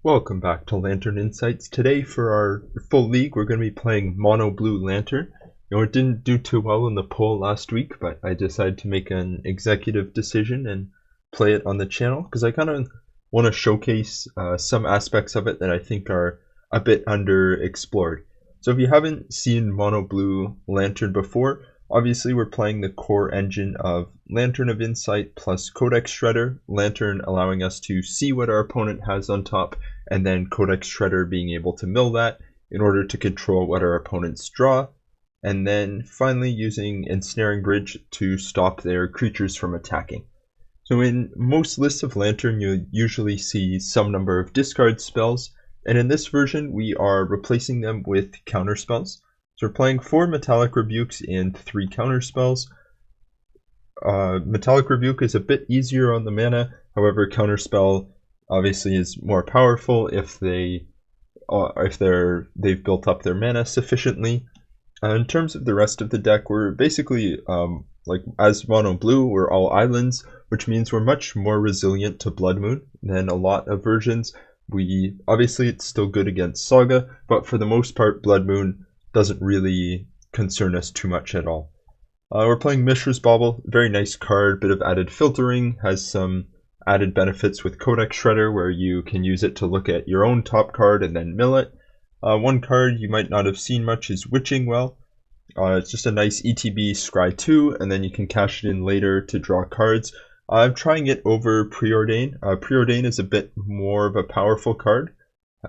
Welcome back to Lantern Insights. Today for our full league we're going to be playing Mono Blue Lantern. It didn't do too well in the poll last week, but I decided to make an executive decision and play it on the channel because I kind of want to showcase some aspects of it that I think are a bit underexplored. So if you haven't seen Mono Blue Lantern before, obviously we're playing the core engine of Lantern of Insight plus Codex Shredder, Lantern allowing us to see what our opponent has on top, and then Codex Shredder being able to mill that in order to control what our opponents draw, and then finally using Ensnaring Bridge to stop their creatures from attacking. So in most lists of Lantern you usually see some number of discard spells, and in this version we are replacing them with counterspells. So we're playing 4 Metallic Rebukes and 3 counterspells. Metallic Rebuke is a bit easier on the mana, however counterspell obviously is more powerful if they've built up their mana sufficiently. In terms of the rest of the deck, we're basically like as Mono Blue, we're all islands, which means we're much more resilient to Blood Moon than a lot of versions. Obviously it's still good against Saga, but for the most part Blood Moon doesn't really concern us too much at all. We're playing Mishra's Bauble, very nice card, bit of added filtering, has some added benefits with Codex Shredder where you can use it to look at your own top card and then mill it. One card you might not have seen much is Witching Well. It's just a nice ETB Scry 2, and then you can cash it in later to draw cards. I'm trying it over Preordain. Preordain is a bit more of a powerful card.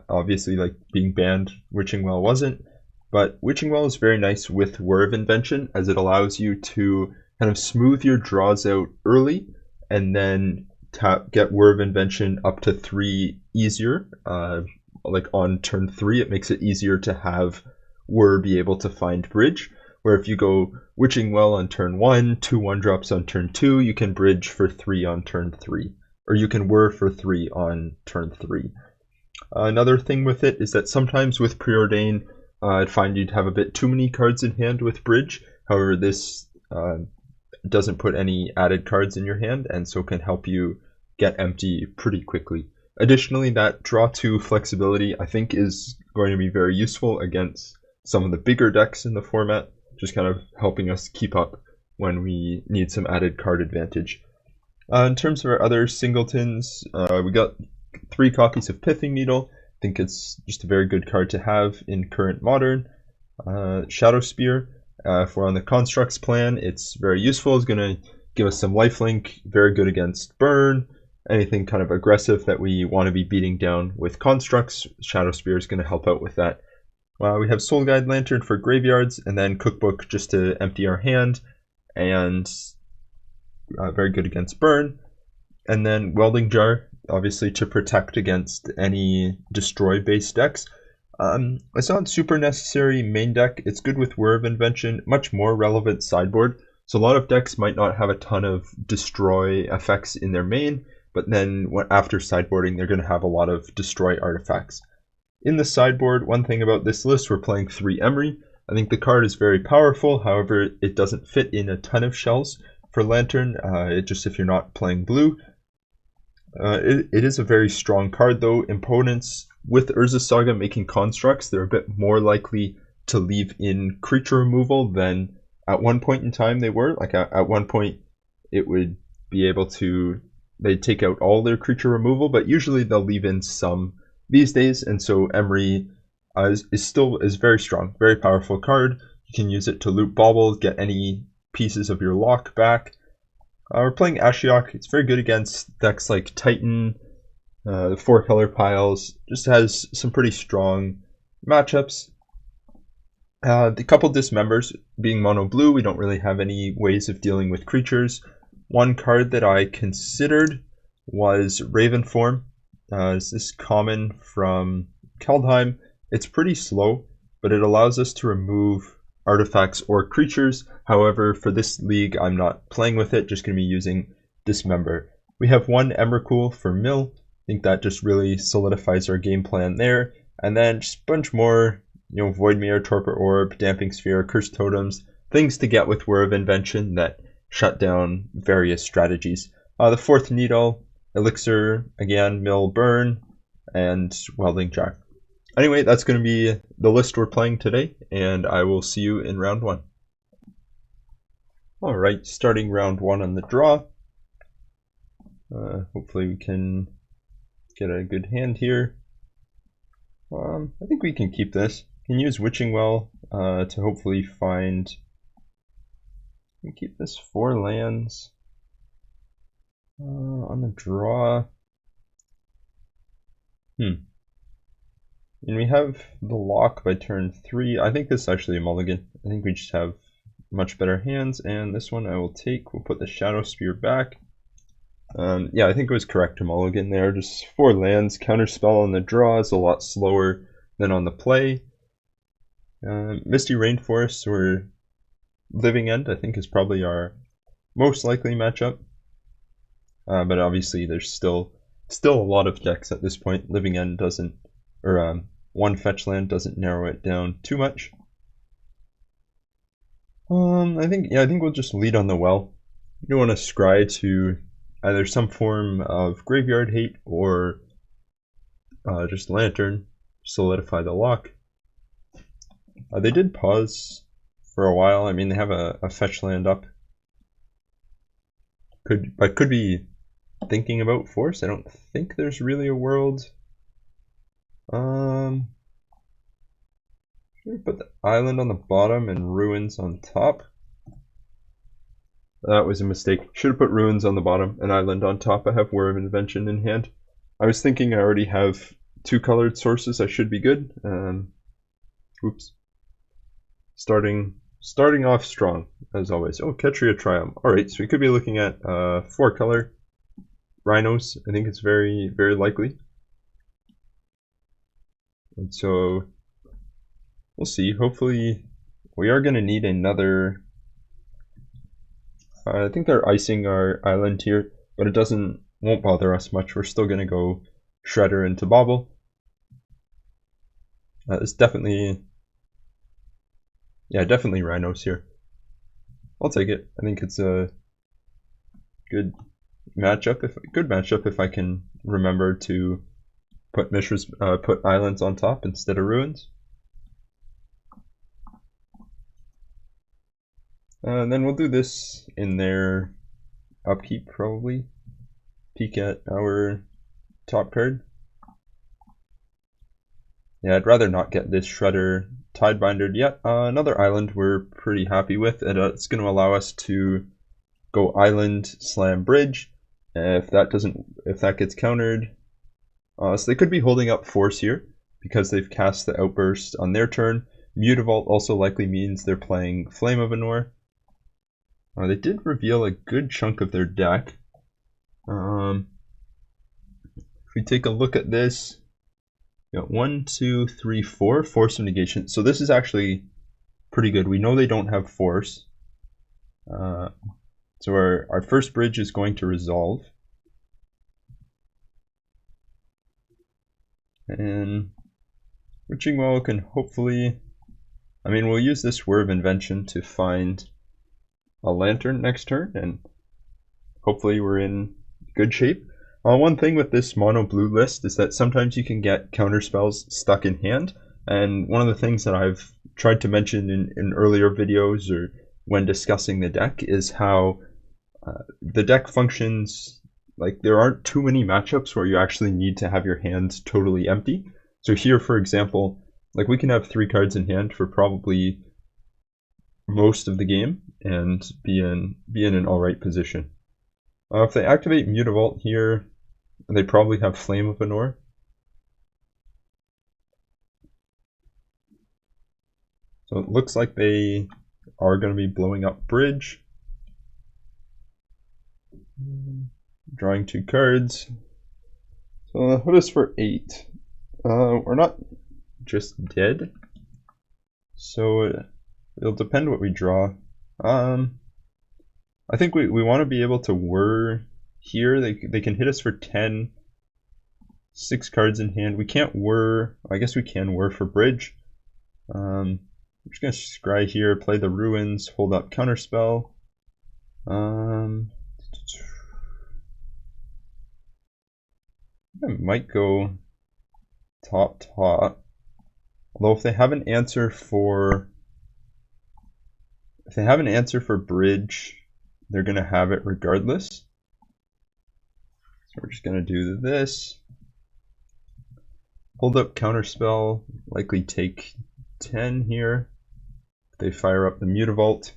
Obviously, like being banned, Witching Well wasn't. But Witching Well is very nice with Whir of Invention, as it allows you to kind of smooth your draws out early, and then get Whir of Invention up to 3 easier. Like on turn 3, it makes it easier to have Whir be able to find Bridge. Where if you go Witching Well on turn 1, 2 1-drops on turn 2, you can Bridge for 3 on turn 3. Or you can Whir for 3 on turn 3. Another thing with it is that sometimes with Preordain, I'd find you'd have a bit too many cards in hand with Bridge. However, this doesn't put any added cards in your hand, and so can help you get empty pretty quickly. Additionally, that draw 2 flexibility I think is going to be very useful against some of the bigger decks in the format, just kind of helping us keep up when we need some added card advantage. In terms of our other singletons, we got 3 copies of Pithing Needle. I think it's just a very good card to have in current Modern. Shadow Spear, if we're on the Constructs plan, it's very useful. It's going to give us some lifelink, very good against Burn. Anything kind of aggressive that we want to be beating down with Constructs, Shadow Spear is going to help out with that. We have Soul Guide Lantern for graveyards, and then Cookbook just to empty our hand, and very good against Burn. And then Welding Jar, obviously to protect against any destroy-based decks. It's not super necessary main deck. It's good with Whir of Invention, much more relevant sideboard. So a lot of decks might not have a ton of destroy effects in their main, but then after sideboarding, they're going to have a lot of destroy artifacts. In the sideboard, one thing about this list, we're playing 3 Emry. I think the card is very powerful, however, it doesn't fit in a ton of shells for Lantern, if you're not playing blue. It is a very strong card though. Opponents with Urza Saga making constructs, they're a bit more likely to leave in creature removal than at one point in time they were. Like at one point it would be able to, they'd take out all their creature removal, but usually they'll leave in some these days, and so Emry is very strong, very powerful card. You can use it to loot bauble, get any pieces of your lock back. We're playing Ashiok. It's very good against decks like Titan, the 4 color piles. Just has some pretty strong matchups. The couple dismembers, being mono blue, we don't really have any ways of dealing with creatures. One card that I considered was Raven Form. Is this common from Keldheim? It's pretty slow, but it allows us to remove artifacts or creatures. However, for this league, I'm not playing with it, just going to be using Dismember. We have 1 Emrakul for mill. I think that just really solidifies our game plan there. And then just a bunch more, Void Mirror, Torpor Orb, Damping Sphere, Cursed Totems, things to get with Whir of Invention that shut down various strategies. The 4th Needle, Elixir, again, mill, burn. and Welding Jack. Anyway, that's going to be the list we're playing today, and I will see you in round 1. Alright, starting round 1 on the draw. Hopefully we can get a good hand here. I think we can keep this. Can use Witching Well to hopefully find... We keep this 4 lands on the draw. And we have the lock by turn 3. I think this is actually a mulligan. I think we just have much better hands, and this one I will take. We'll put the Shadow Spear back. Yeah, I think it was correct to mulligan there. Just 4 lands. Counterspell on the draw is a lot slower than on the play. Misty Rainforest or Living End I think is probably our most likely matchup. But obviously there's still a lot of decks at this point. Living End doesn't, or one fetch land doesn't narrow it down too much. I think we'll just lead on the well. You don't want to scry to either some form of Graveyard Hate or just Lantern, solidify the lock. They did pause for a while. I mean, they have a fetch land up. I could be thinking about Force. I don't think there's really a world. Should we put the island on the bottom and ruins on top? That was a mistake. Should have put ruins on the bottom and island on top. I have War of Invention in hand. I was thinking I already have 2 colored sources. I should be good. Oops. Starting off strong, as always. Oh, Ketria Triumph. Alright, so we could be looking at 4 color Rhinos. I think it's very, very likely. And so we'll see. Hopefully we are going to need another... I think they're icing our island here, but it won't bother us much. We're still going to go Shredder into Bauble. It's definitely... Yeah, definitely Rhinos here. I'll take it. I think it's a good matchup. If I can remember to put put islands on top instead of ruins. And then we'll do this in their upkeep probably. Peek at our top card. Yeah, I'd rather not get this Shredder Tidebindered yet. Another island we're pretty happy with, and it's going to allow us to go island slam bridge. If that gets countered, so they could be holding up Force here because they've cast the Outburst on their turn. Mutavault also likely means they're playing Flame of Anor. They did reveal a good chunk of their deck. If we take a look at this, we got 1, 2, 3, 4 Force of Negation. So this is actually pretty good. We know they don't have Force. So our first bridge is going to resolve. And Witching Well can hopefully... I mean, we'll use this War of Invention to find a Lantern next turn, and hopefully we're in good shape. One thing with this mono blue list is that sometimes you can get counterspells stuck in hand, and one of the things that I've tried to mention in earlier videos or when discussing the deck is how the deck functions. Like, there aren't too many matchups where you actually need to have your hand totally empty. So here, for example, like, we can have 3 cards in hand for probably most of the game and be in an alright position. If they activate Mutavault here, they probably have Flame of Anor. So it looks like they are going to be blowing up bridge. Drawing 2 cards. So that put us for 8. We're not just dead. So it'll depend what we draw. I think we want to be able to whir here. They can hit us for 10. 6 cards in hand. We can't whir. I guess we can whir for bridge. I'm just going to scry here, play the ruins, hold up counterspell. I might go top. Although if they have an answer for bridge, they're gonna have it regardless. So we're just gonna do this. Hold up counterspell, likely take 10 here. They fire up the mutavault.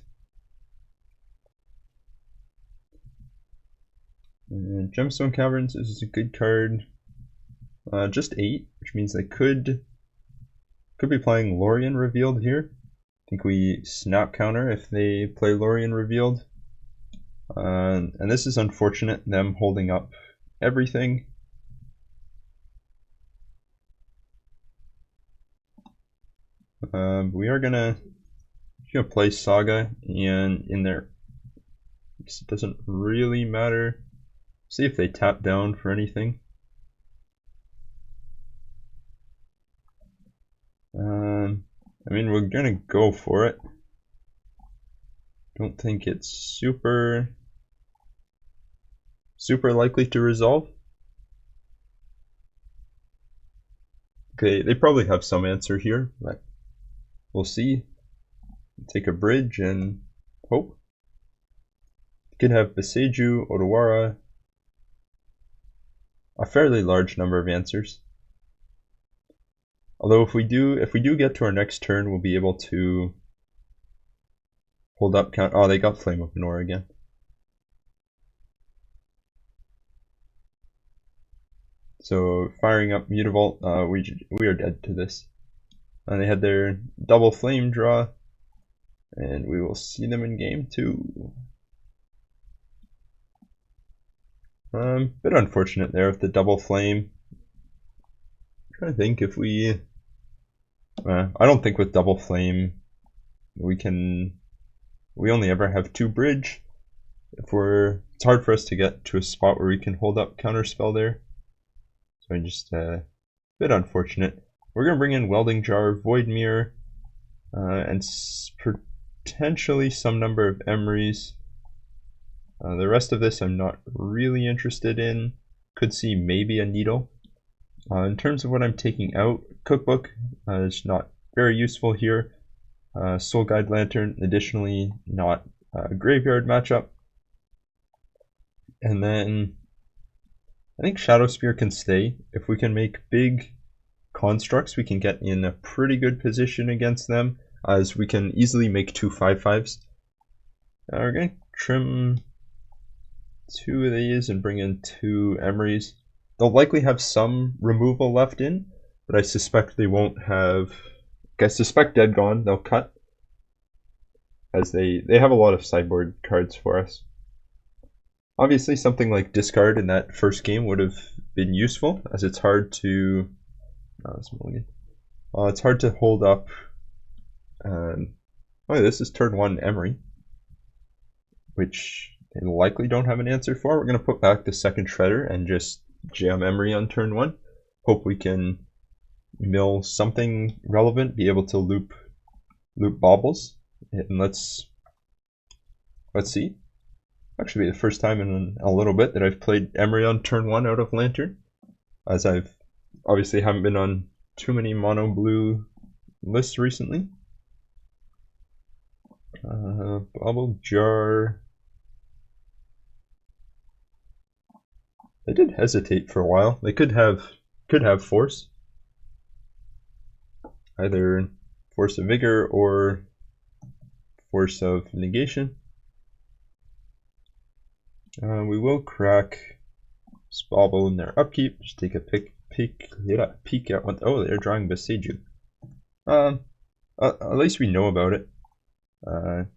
And Gemstone Caverns is a good card. Just 8, which means they could be playing Lorien Revealed here. I think we snap counter if they play Lorien Revealed. And this is unfortunate, them holding up everything. We are gonna play Saga, and in there, it doesn't really matter. See if they tap down for anything. I mean, we're gonna go for it. Don't think it's super likely to resolve. Okay, they probably have some answer here, but we'll see. Take a bridge and hope. Could have Boseiju, Odawara, a fairly large number of answers. Although if we do get to our next turn, we'll be able to hold up count. Oh, they got Flame of Menor again. So firing up Mutavault, we are dead to this. And they had their double flame draw, and we will see them in game 2. Bit unfortunate there with the double flame. I'm trying to think if we. I don't think with double flame we can. We only ever have 2 bridge. It's hard for us to get to a spot where we can hold up counterspell there. So just a bit unfortunate. We're gonna bring in Welding Jar, Void Mirror, and potentially some number of Emrys. The rest of this I'm not really interested in. Could see maybe a needle. In terms of what I'm taking out, Cookbook is not very useful here. Soul Guide Lantern, additionally not a graveyard matchup. And then I think Shadow Spear can stay. If we can make big constructs, we can get in a pretty good position against them, as we can easily make 2 5/5s. We're going to trim 2 of these and bring in 2 Emrys. They'll likely have some removal left in, but I suspect they won't have. I suspect Dead Gone they'll cut, as they have a lot of sideboard cards for us. Obviously, something like discard in that first game would have been useful, as it's hard to. It's hard to hold up. This is turn 1 Emry, which they likely don't have an answer for. We're going to put back the second Shredder and just jam Emry on turn 1. Hope we can mill something relevant, be able to loop baubles, and let's see. Actually, be the first time in a little bit that I've played Emry on turn 1 out of Lantern, as I've obviously haven't been on too many mono blue lists recently. Bauble Jar. They did hesitate for a while. They could have force, either force of vigor or force of negation. We will crack Bauble in their upkeep. Just take a peek at what. Oh, they're drawing Boseiju. At least we know about it.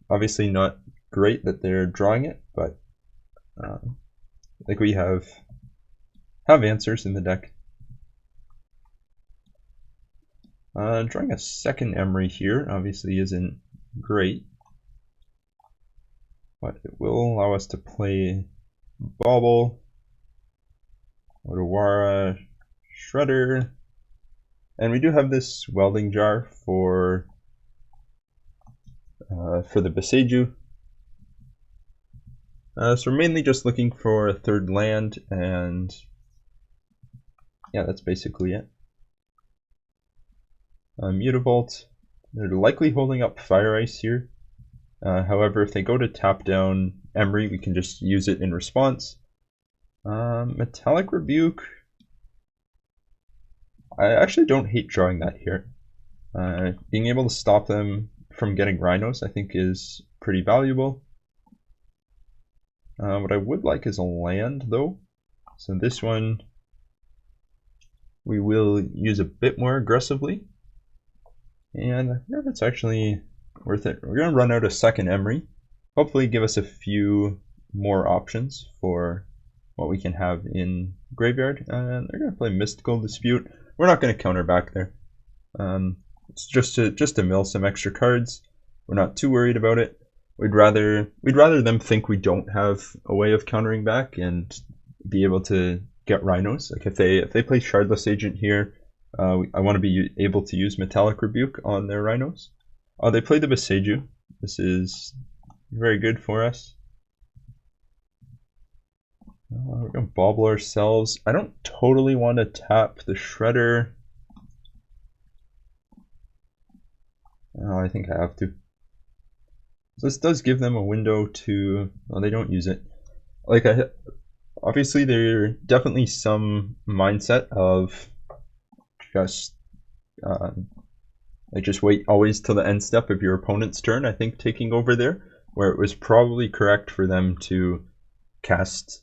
Obviously not great that they're drawing it, but I think we have answers in the deck. Drawing a second Emry here obviously isn't great, but it will allow us to play Bauble, Odawara, Shredder, and we do have this Welding Jar for the Boseiju. So we're mainly just looking for a third land, and yeah, that's basically it. Mutavault, they're likely holding up Fire Ice here. However, if they go to tap down Emry, we can just use it in response. Metallic Rebuke, I actually don't hate drawing that here. Being able to stop them from getting Rhinos, I think, is pretty valuable. What I would like is a land, though. So this one we will use a bit more aggressively. And I wonder if it's actually worth it. We're going to run out a second Emry. Hopefully give us a few more options for what we can have in Graveyard. And they're going to play Mystical Dispute. We're not going to counter back there. It's just to mill some extra cards. We're not too worried about it. We'd rather them think we don't have a way of countering back and be able to get Rhinos. Like if they play Shardless Agent here, I want to be able to use Metallic Rebuke on their Rhinos. They play the Boseiju. This is very good for us. We're going to bauble ourselves. I don't totally want to tap the Shredder. Oh, I think I have to. So this does give them a window to... Well, they don't use it. Like, obviously there's definitely some mindset of just like just wait always till the end step of your opponent's turn, I think, taking over there, where it was probably correct for them to cast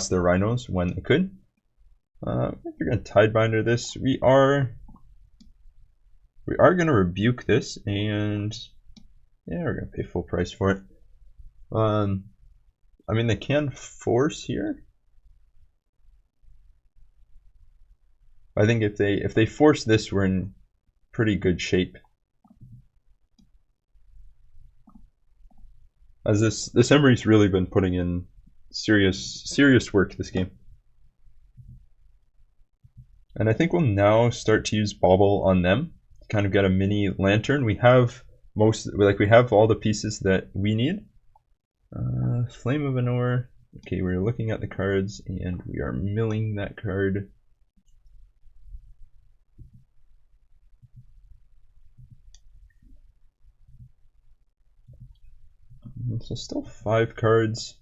their Rhinos when they could. If you're going to Tidebinder this, we are going to rebuke this, and yeah, we're going to pay full price for it. I mean, they can force here. I think if they force this, we're in pretty good shape. As this Emry's really been putting in serious work this game. And I think we'll now start to use Bauble on them to kind of get a mini lantern. We have we have all the pieces that we need. Flame of Anor. Okay, we're looking at the cards and we are milling that card. So still 5 cards.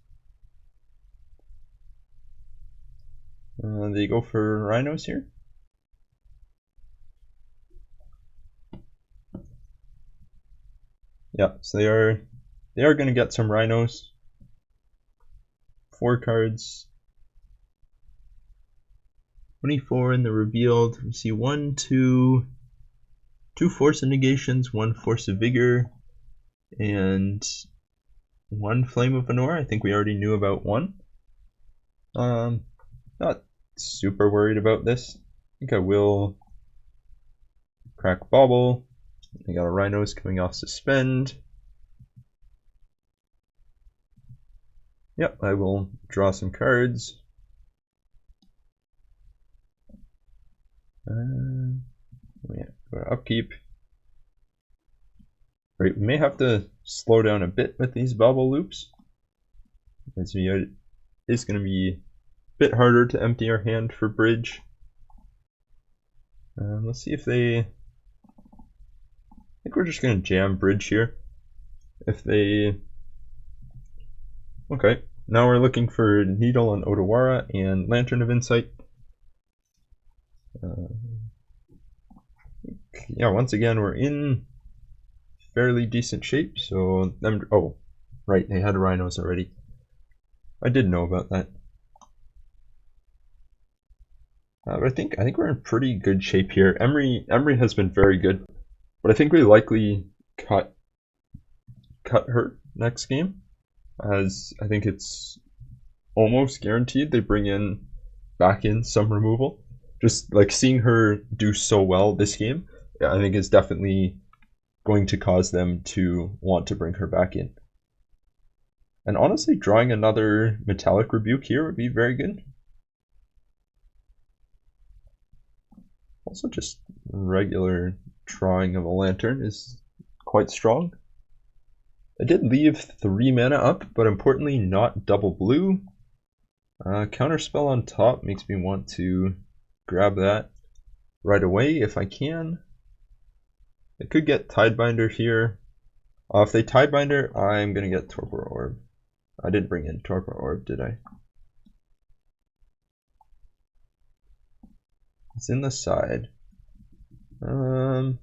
They go for Rhinos here. Yeah, so they are going to get some Rhinos. 4 cards. 24 in the revealed. We see 1, 2 Force of Negations, 1 Force of Vigor, and 1 Flame of Anor. I think we already knew about 1. Not super worried about this. I think I will crack Bauble. I got a Rhinos coming off Suspend. Yep, I will draw some cards. Yeah, go to Upkeep. Right, we may have to slow down a bit with these Bauble loops. As it is going to be a bit harder to empty our hand for Bridge. Let's see if they... I think we're just going to jam Bridge here. If they... Okay, now we're looking for Needle on Odawara and Lantern of Insight. Yeah, once again, we're in fairly decent shape. So them. Oh, right, they had Rhinos already. I did know about that. But I think we're in pretty good shape here. Emry has been very good, but I think we likely cut her next game, as I think it's almost guaranteed they bring back in some removal. Just like seeing her do so well this game, I think is definitely going to cause them to want to bring her back in. And honestly, drawing another Metallic Rebuke here would be very good. Also, just regular drawing of a Lantern is quite strong. I did leave 3 mana up, but importantly not double blue. Counterspell on top makes me want to grab that right away if I can. They could get Tidebinder here. If they Tidebinder, I'm gonna get Torpor Orb. I didn't bring in Torpor Orb, did I? It's in the side. Don't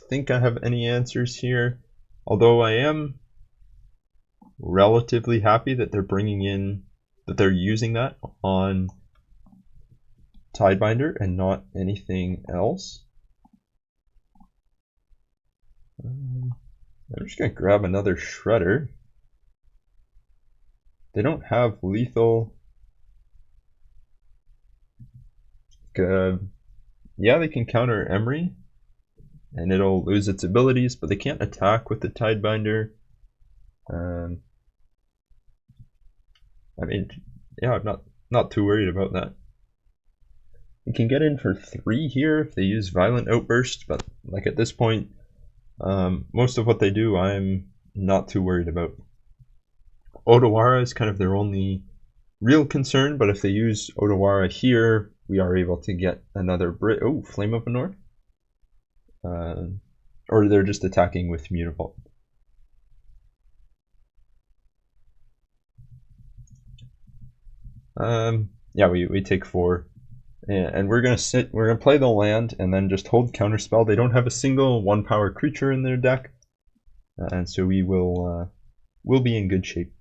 think I have any answers here, although I am relatively happy that they're using that on Tidebinder and not anything else. I'm just gonna grab another Shredder. They don't have lethal. Yeah, they can counter Emry, and it'll lose its abilities, but they can't attack with the Tidebinder. I mean, yeah, I'm not too worried about that. You can get in for 3 here if they use Violent Outburst, but like at this point, most of what they do I'm not too worried about. Odawara is kind of their only real concern, but if they use Odawara here, we are able to get another Flame of Anor. Or they're just attacking with Mutavault. Yeah, we take 4. And we're gonna play the land and then just hold counterspell. They don't have a single 1-power creature in their deck, and so we'll be in good shape.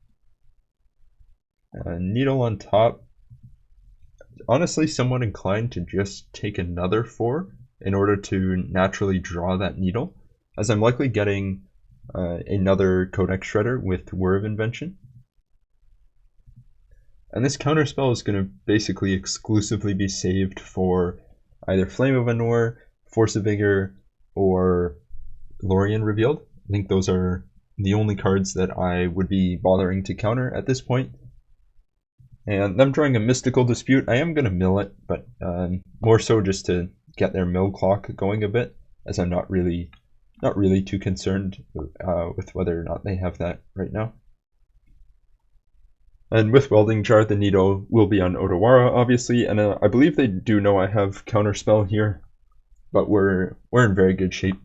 Needle on top. Honestly, somewhat inclined to just take another 4 in order to naturally draw that needle, as I'm likely getting another Codex Shredder with Whir of Invention. And this counterspell is going to basically exclusively be saved for either Flame of Anor, Force of Vigor, or Lorien Revealed. I think those are the only cards that I would be bothering to counter at this point. And them drawing a Mystical Dispute, I am going to mill it, but more so just to get their mill clock going a bit, as I'm not really too concerned with whether or not they have that right now. And with Welding Jar, the needle will be on Odawara, obviously, and I believe they do know I have Counterspell here, but we're in very good shape.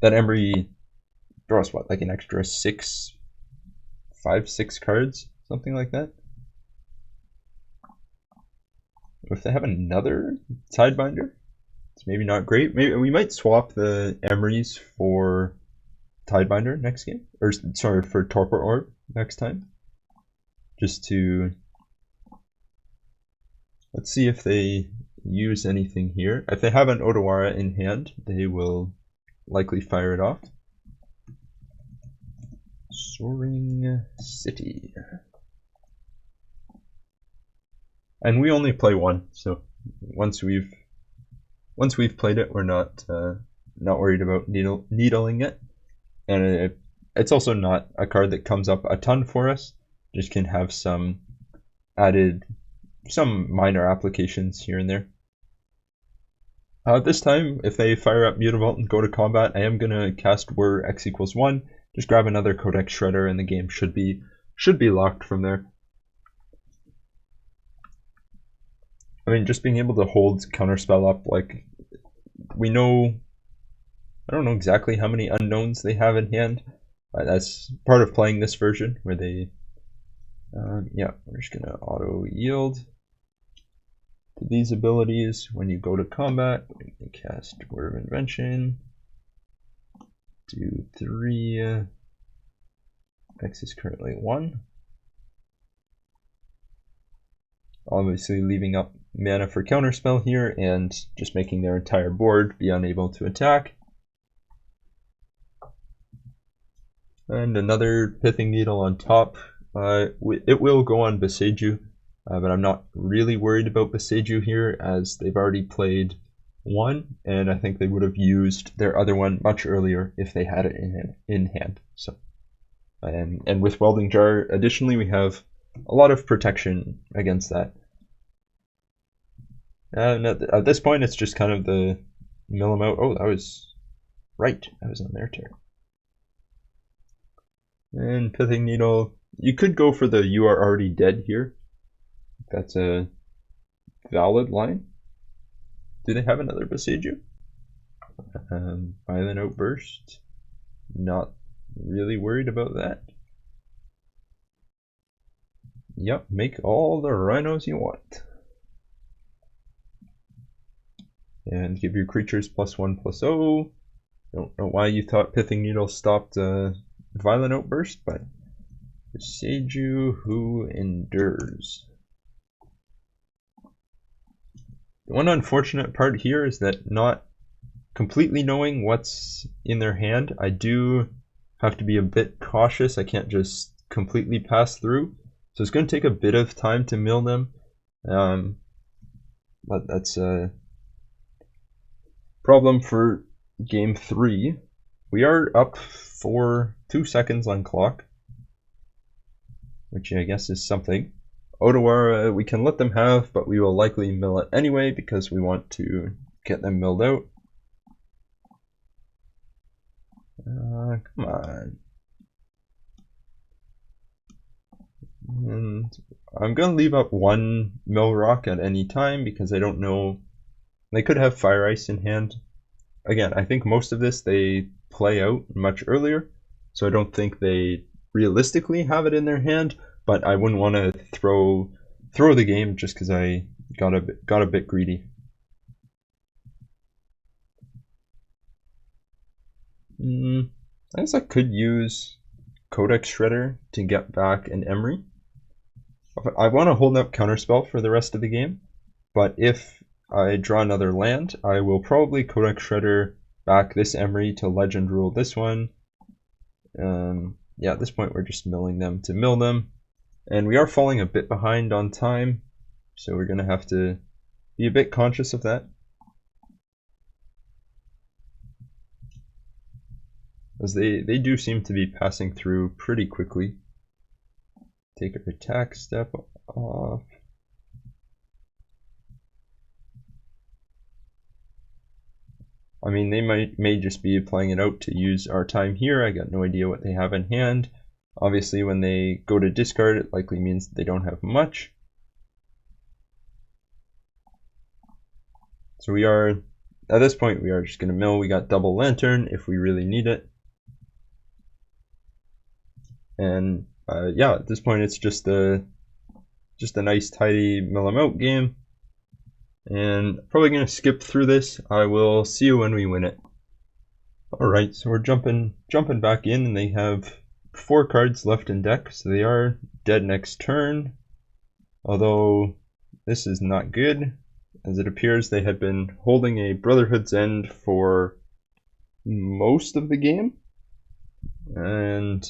That Emry draws what, like an extra 5-6 cards, something like that. If they have another Tidebinder, it's maybe not great. Maybe we might swap the Emrys for Tidebinder next game, or sorry, for Torpor Orb next time. Just to, let's see if they use anything here. If they have an Odawara in hand, they will likely fire it off. Soaring City. And we only play 1, so once we've played it, we're not worried about needling it. And it's also not a card that comes up a ton for us. Just can have some minor applications here and there. This time, if they fire up Mutavault and go to combat, I am gonna cast Whir X=1. Just grab another Codex Shredder, and the game should be locked from there. I mean, just being able to hold Counterspell up, like we know. I don't know exactly how many unknowns they have in hand. That's part of playing this version, where they. Yeah, we're just gonna auto yield to these abilities. When you go to combat, we can cast Word of Invention. Do 3. X is currently 1. Obviously leaving up mana for Counterspell here and just making their entire board be unable to attack. And another Pithing Needle on top. It will go on Boseiju, but I'm not really worried about Boseiju here, as they've already played 1, and I think they would have used their other one much earlier if they had it in hand. So, and with Welding Jar, additionally, we have a lot of protection against that. And at this point, it's just kind of the mill them out. Oh, that was right. That was on their turn. And Pithing Needle. You could go for the "you are already dead" here. That's a valid line. Do they have another Boseiju? Violent Outburst. Not really worried about that. Yep, make all the rhinos you want. And give your creatures +1/+0. Don't know why you thought Pithing Needle stopped Violent Outburst, but Seiju Who Endures. The one unfortunate part here is that not completely knowing what's in their hand, I do have to be a bit cautious. I can't just completely pass through. So it's going to take a bit of time to mill them. But that's a problem for game 3. We are up for 2 seconds on clock, which I guess is something. Odawara we can let them have, but we will likely mill it anyway because we want to get them milled out. Come on. And I'm going to leave up 1 mill rock at any time because I don't know. They could have Fire Ice in hand. Again, I think most of this they play out much earlier, so I don't think they realistically have it in their hand, but I wouldn't want to throw the game just because I got a bit greedy. I guess I could use Codex Shredder to get back an Emry. I want to hold up Counterspell for the rest of the game, but if I draw another land, I will probably Codex Shredder back this Emry to Legend Rule this one. Yeah, at this point we're just milling them to mill them. And we are falling a bit behind on time, so we're going to have to be a bit conscious of that. As they do seem to be passing through pretty quickly. Take our attack step off. I mean, they may just be playing it out to use our time here. I got no idea what they have in hand. Obviously, when they go to discard, it likely means they don't have much. So we are, at this point, we are just going to mill. We got double lantern if we really need it. And yeah, at this point, it's just a nice, tidy mill them out game. And probably going to skip through this. I will see you when we win it. Alright, so we're jumping back in, and they have 4 cards left in deck, so they are dead next turn. Although this is not good, as it appears they had been holding a Brotherhood's End for most of the game. And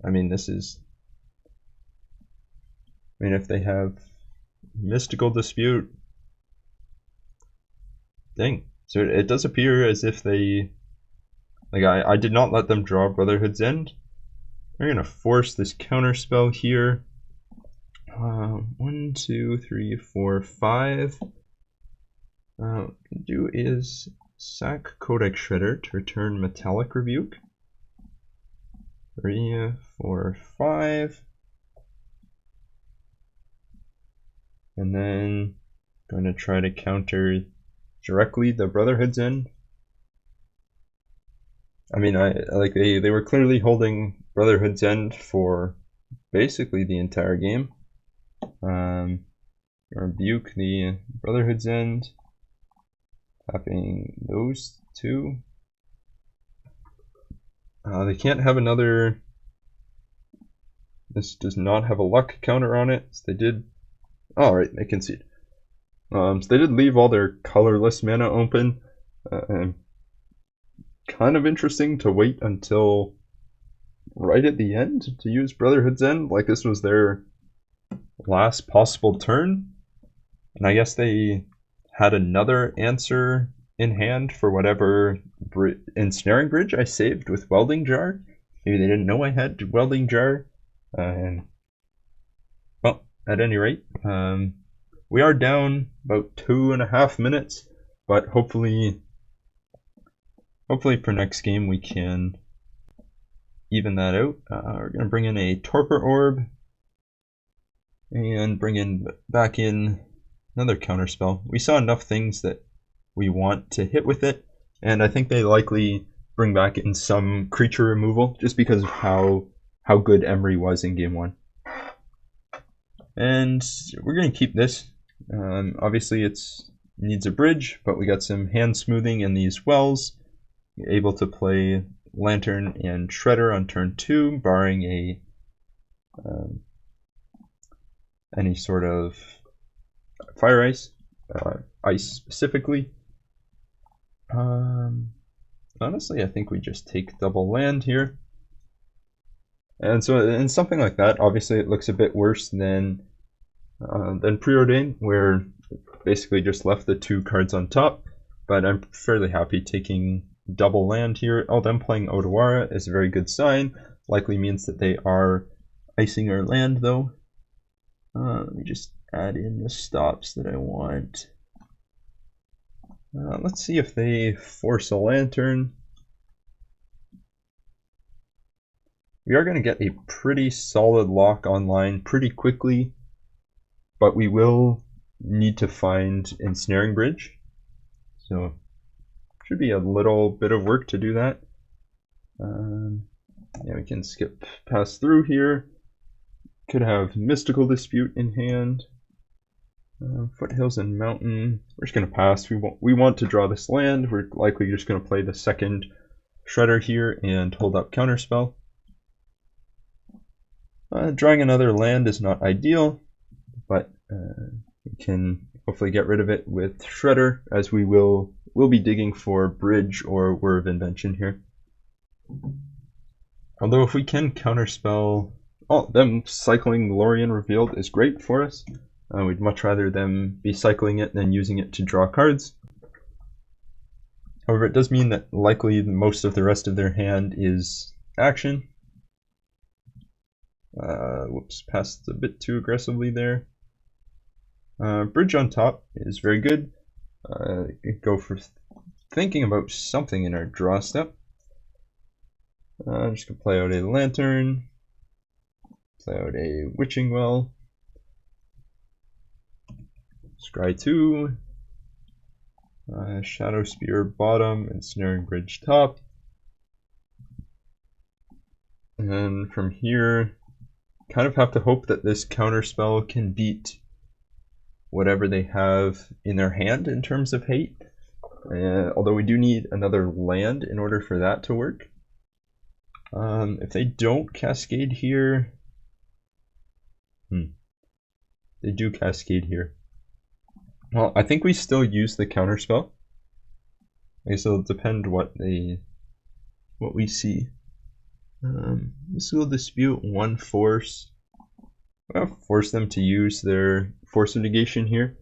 I mean, this is, I mean, if they have Mystical Dispute, dang. So it does appear as if they, like, I did not let them draw Brotherhood's End. They're going to force this counterspell here. 1, 2, 3, 4, 5. What we can do is sack Codex Shredder to return Metallic Rebuke. 3, 4, 5. And then going to try to counter directly the Brotherhood's End. I mean, they were clearly holding Brotherhood's End for basically the entire game. Rebuke the Brotherhood's End, tapping those 2. They can't have another. This does not have a luck counter on it. So they did. Oh, right, they concede. So they did leave all their colorless mana open. Kind of interesting to wait until right at the end to use Brotherhood's End, like this was their last possible turn. And I guess they had another answer in hand for whatever ensnaring bridge I saved with Welding Jar. Maybe they didn't know I had Welding Jar. Well, at any rate, we are down about 2.5 minutes, but hopefully for next game we can even that out. We're going to bring in a Torpor Orb and bring in back in another counterspell. We saw enough things that we want to hit with it. And I think they likely bring back in some creature removal just because of how good Emry was in game 1. And we're going to keep this. Obviously it needs a bridge, but we got some hand smoothing in these wells. You're able to play Lantern and Shredder on turn 2, barring a any sort of fire ice, ice specifically. Honestly, I think we just take double land here. And so in something like that, obviously it looks a bit worse than Preordain, where basically just left the 2 cards on top. But I'm fairly happy taking double land here. Oh, them playing Odawara is a very good sign. Likely means that they are icing our land, though. Let me just add in the stops that I want. Let's see if they force a Lantern. We are going to get a pretty solid lock online pretty quickly, but we will need to find Ensnaring Bridge. So should be a little bit of work to do that. Yeah, we can skip past through here. Could have Mystical Dispute in hand. Foothills and Mountain. We're just going to pass. We want to draw this land. We're likely just going to play the second Shredder here and hold up Counterspell. Drawing another land is not ideal, but we can hopefully get rid of it with Shredder, as we will be digging for Bridge or Word of Invention here. Although if we can Counterspell, them cycling Lorien Revealed is great for us. We'd much rather them be cycling it than using it to draw cards. However, it does mean that likely most of the rest of their hand is action. Whoops, passed a bit too aggressively there. Bridge on top is very good. Go for thinking about something in our draw step. I'm just going to play out a Lantern, play out a Witching Well, Scry 2, Shadow Spear bottom, and Snaring Bridge top. And from here, kind of have to hope that this Counterspell can beat whatever they have in their hand in terms of hate. Although we do need another land in order for that to work. If they don't Cascade here, they do Cascade here. Well, I think we still use the Counterspell. I guess it'll depend what we see. This will dispute 1 force. I'll force them to use their Force of Negation here.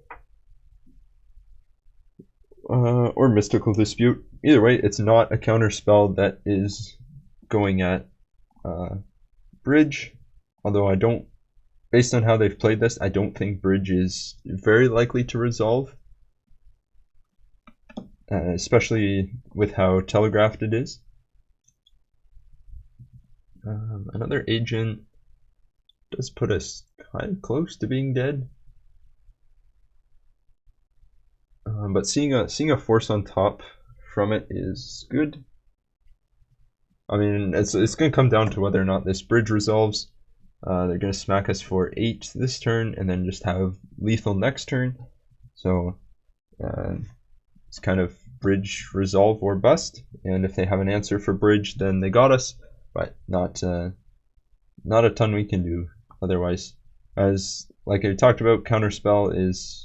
Or Mystical Dispute. Either way, it's not a Counterspell that is going at Bridge. Although I don't, based on how they've played this, I don't think Bridge is very likely to resolve. Especially with how telegraphed it is. Another agent does put us kind of close to being dead. But seeing a force on top from it is good. I mean, it's going to come down to whether or not this bridge resolves. They're going to smack us for 8 this turn and then just have lethal next turn. So it's kind of bridge resolve or bust. And if they have an answer for bridge, then they got us. But not a ton we can do otherwise. As like I talked about, Counterspell is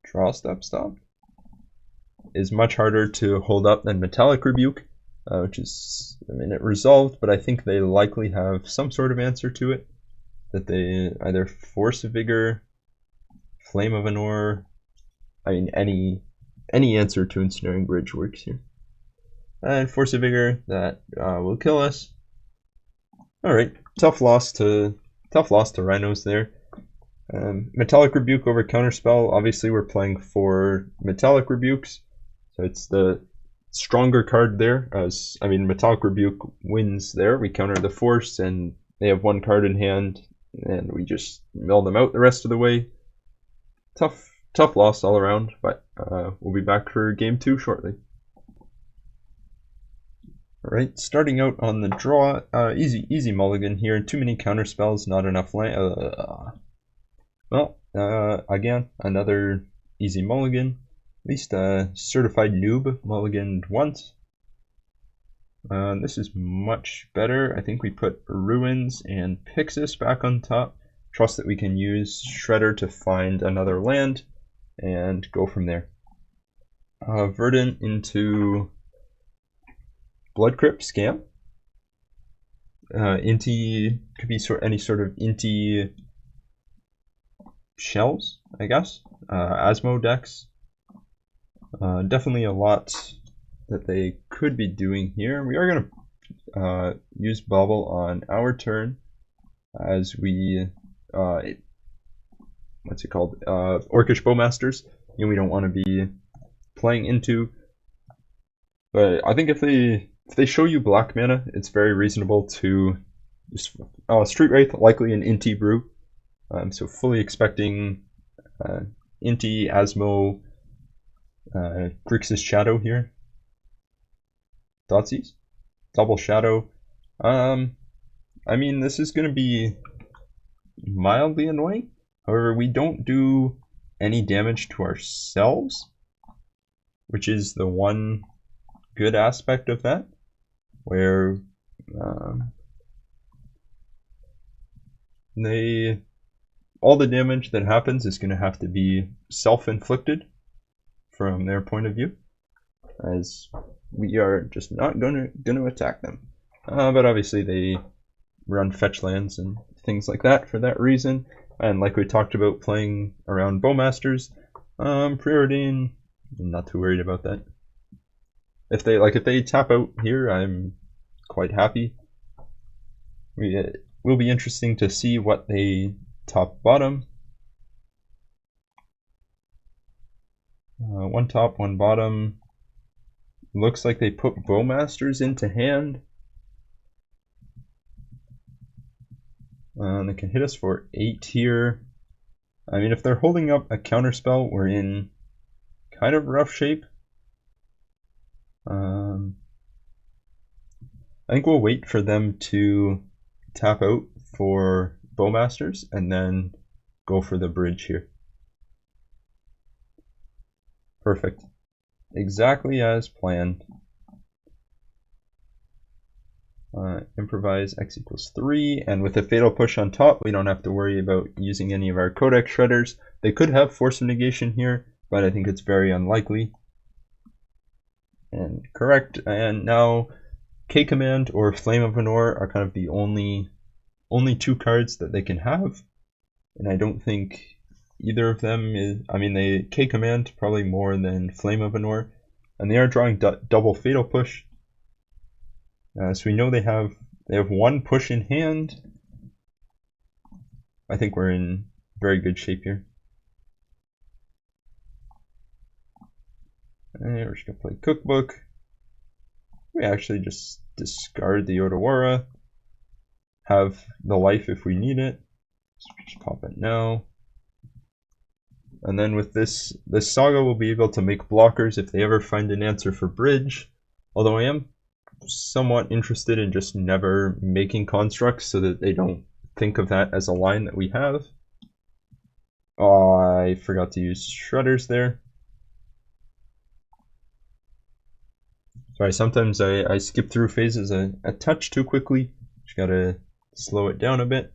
draw step stop is much harder to hold up than Metallic Rebuke, which is, I mean, it resolved, but I think they likely have some sort of answer to it. That they either Force of Vigor, Flame of Anor, I mean any answer to Ensnaring Bridge works here. And Force of Vigor, that will kill us. Alright, tough loss to Rhinos there. Metallic Rebuke over Counterspell. Obviously we're playing for Metallic Rebukes, so it's the stronger card there. As I mean, Metallic Rebuke wins there. We counter the force, and they have 1 card in hand, and we just mill them out the rest of the way. Tough tough loss all around, but we'll be back for game 2 shortly. Alright, starting out on the draw, easy mulligan here. Too many counterspells, not enough land. Again, another easy mulligan. At least a certified noob mulliganed once. This is much better. I think we put Ruins and Pixis back on top. Trust that we can use Shredder to find another land and go from there. Verdant into Blood Crypt Scam. Inti could be any sort of Inti shells, I guess. Asmo decks. Definitely a lot that they could be doing here. We are going to use bauble on our turn as we what's it called? Orcish Bowmasters. You know, we don't want to be playing into. But I think if they show you black mana, it's very reasonable to just Street Wraith, likely an Inti brew. So fully expecting Inti, Asmo, Grixis Shadow here. Dotsies, double Shadow. I mean, this is going to be mildly annoying. However, we don't do any damage to ourselves, which is the one good aspect of that, where all the damage that happens is going to have to be self-inflicted from their point of view, as we are just not going to attack them. But obviously they run fetch lands and things like that for that reason. And like we talked about playing around Bowmasters, Preordain, I'm not too worried about that. If they tap out here, I'm quite happy. It will be interesting to see what they top bottom. One top, one bottom. Looks like they put Bowmasters into hand. They can hit us for 8 here. I mean, if they're holding up a counterspell, we're in kind of rough shape. I think we'll wait for them to tap out for Bowmasters and then go for the bridge here. Perfect. Exactly as planned. Improvise X equals 3, and with a fatal push on top, we don't have to worry about using any of our codex shredders. They could have force of negation here, but I think it's very unlikely. And correct. And now K Command or Flame of Anor are kind of the only 2 cards that they can have, and I don't think either of them is. I mean, they K Command probably more than Flame of Anor, and they are drawing double fatal push. So we know they have 1 push in hand. I think we're in very good shape here. And we're just gonna play Cookbook. We actually just discard the Odawara. Have the life if we need it. So just pop it now. And then with this Saga, we'll be able to make blockers if they ever find an answer for bridge. Although I am somewhat interested in just never making constructs so that they don't think of that as a line that we have. Oh, I forgot to use shredders there. Sorry, sometimes I skip through phases a touch too quickly. Just gotta slow it down a bit.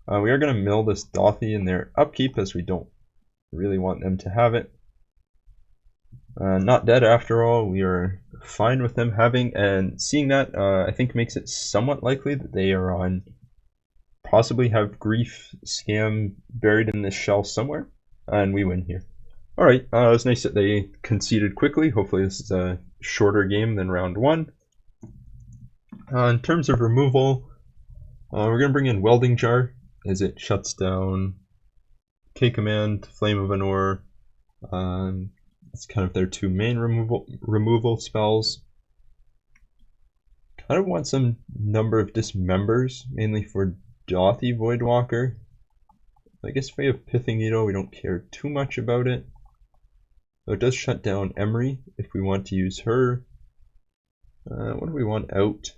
We are gonna mill this Dothy in their upkeep as we don't really want them to have it. Not dead after all, we are fine with them having, and seeing that I think makes it somewhat likely that they are on, possibly have Grief Scam buried in this shell somewhere, and we win here. Alright, it was nice that they conceded quickly. Hopefully this is a shorter game than round 1. In terms of removal, we're going to bring in Welding Jar as it shuts down K Command, Flame of Anor. It's kind of their 2 main removal spells. Kind of want some number of dismembers, mainly for Dothy Voidwalker. I guess if we have Pithing Needle, we don't care too much about it. So it does shut down Emry if we want to use her. What do we want out?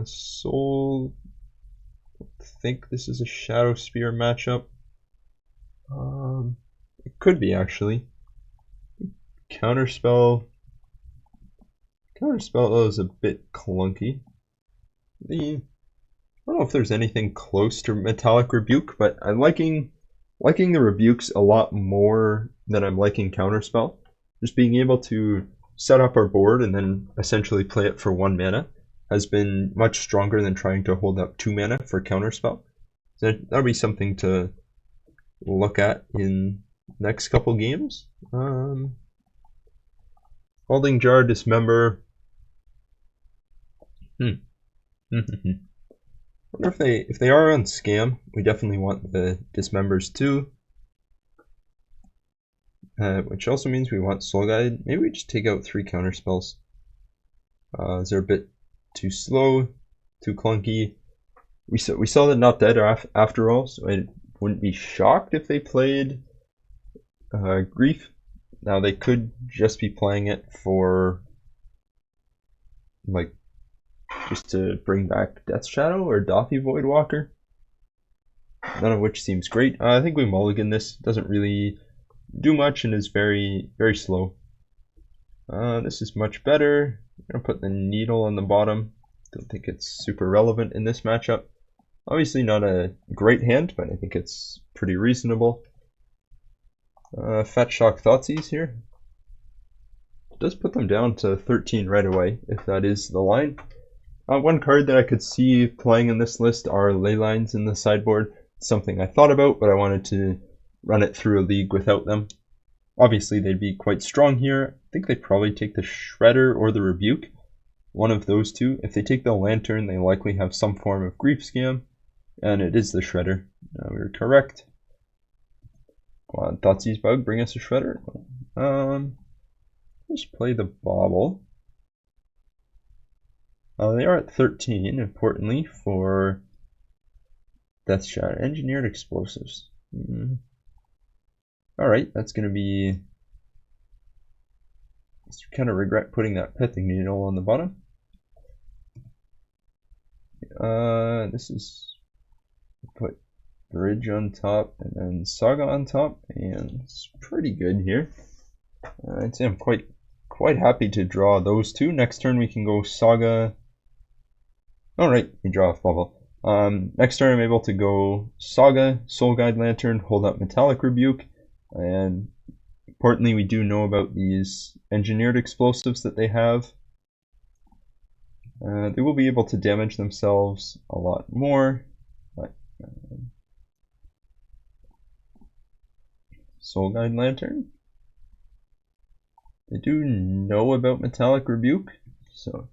Soul. I think this is a Shadow Spear matchup. It could be actually. Counterspell. Counterspell is a bit clunky. I don't know if there's anything close to Metallic Rebuke, but I'm liking the rebukes a lot more than I'm liking Counterspell. Just being able to set up our board and then essentially play it for 1 mana has been much stronger than trying to hold up 2 mana for Counterspell. So that'll be something to look at in next couple games. Holding Jar, Dismember. Wonder if they are on Scam, we definitely want the Dismembers too. Which also means we want Soul Guide. Maybe we just take out 3 counterspells. They're a bit too slow, too clunky. We saw the Not Dead after all, so I wouldn't be shocked if they played Grief. Now they could just be playing it for like just to bring back Death Shadow or Dothy Voidwalker. None of which seems great. I think we mulligan this. Doesn't really do much and is very, very slow. This is much better. I'm gonna put the Needle on the bottom. Don't think it's super relevant in this matchup. Obviously not a great hand, but I think it's pretty reasonable. Fat Shock Thoughtseize here. It does put them down to 13 right away, if that is the line. One card that I could see playing in this list are Ley Lines in the sideboard. Something I thought about, but I wanted to run it through a league without them. Obviously, they'd be quite strong here. I think they'd probably take the Shredder or the Rebuke. One of those two. If they take the Lantern, they likely have some form of Grief Scam. And it is the Shredder. We were correct. Come on, Thoughtseize Bug, bring us a Shredder. Let's play the Bauble. They are at 13, importantly, for Death Shadow. Engineered Explosives. Alright, that's going to be... I kind of regret putting that Pithing Needle on the bottom. This is... Put Bridge on top and then Saga on top, and it's pretty good here. I'd say I'm quite happy to draw those two. Next turn we can go Saga. Alright, we draw off Bubble. Next turn I'm able to go Saga, Soul Guide Lantern, hold up Metallic Rebuke, and importantly we do know about these engineered explosives that they have. They will be able to damage themselves a lot more. But, Soul Guide Lantern. They do know about Metallic Rebuke, so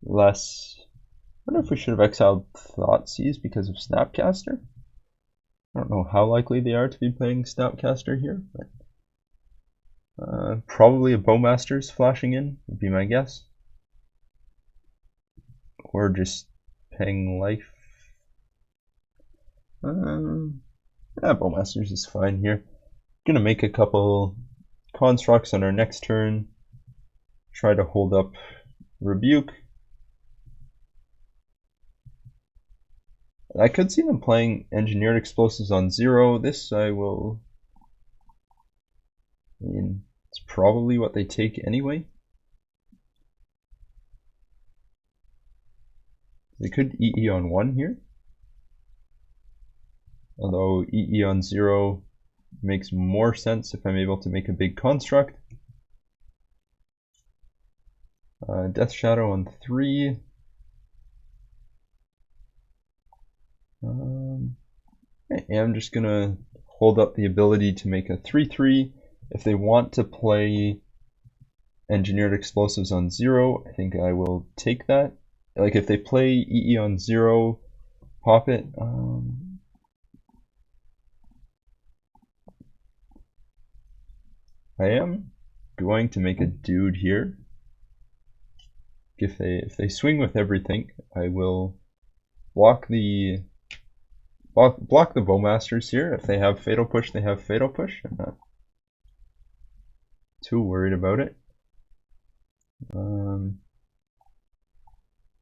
less... I wonder if we should have exiled Thoughtseize because of Snapcaster. I don't know how likely they are to be playing Snapcaster here, but probably a Bowmaster's flashing in would be my guess. Or just paying life. Bowmaster's is fine here. Gonna make a couple constructs on our next turn. Try to hold up Rebuke. I could see them playing Engineered Explosives on 0. This I will... I mean, it's probably what they take anyway. They could EE on 1 here. Although EE on 0 makes more sense if I'm able to make a big construct. Death Shadow on 3. I am just gonna hold up the ability to make a 3/3. If they want to play Engineered Explosives on 0, I think I will take that. Like if they play EE on 0, pop it. I am going to make a dude here. If they swing with everything, I will block the Bowmasters here. If they have Fatal Push, they have Fatal Push. too worried about it.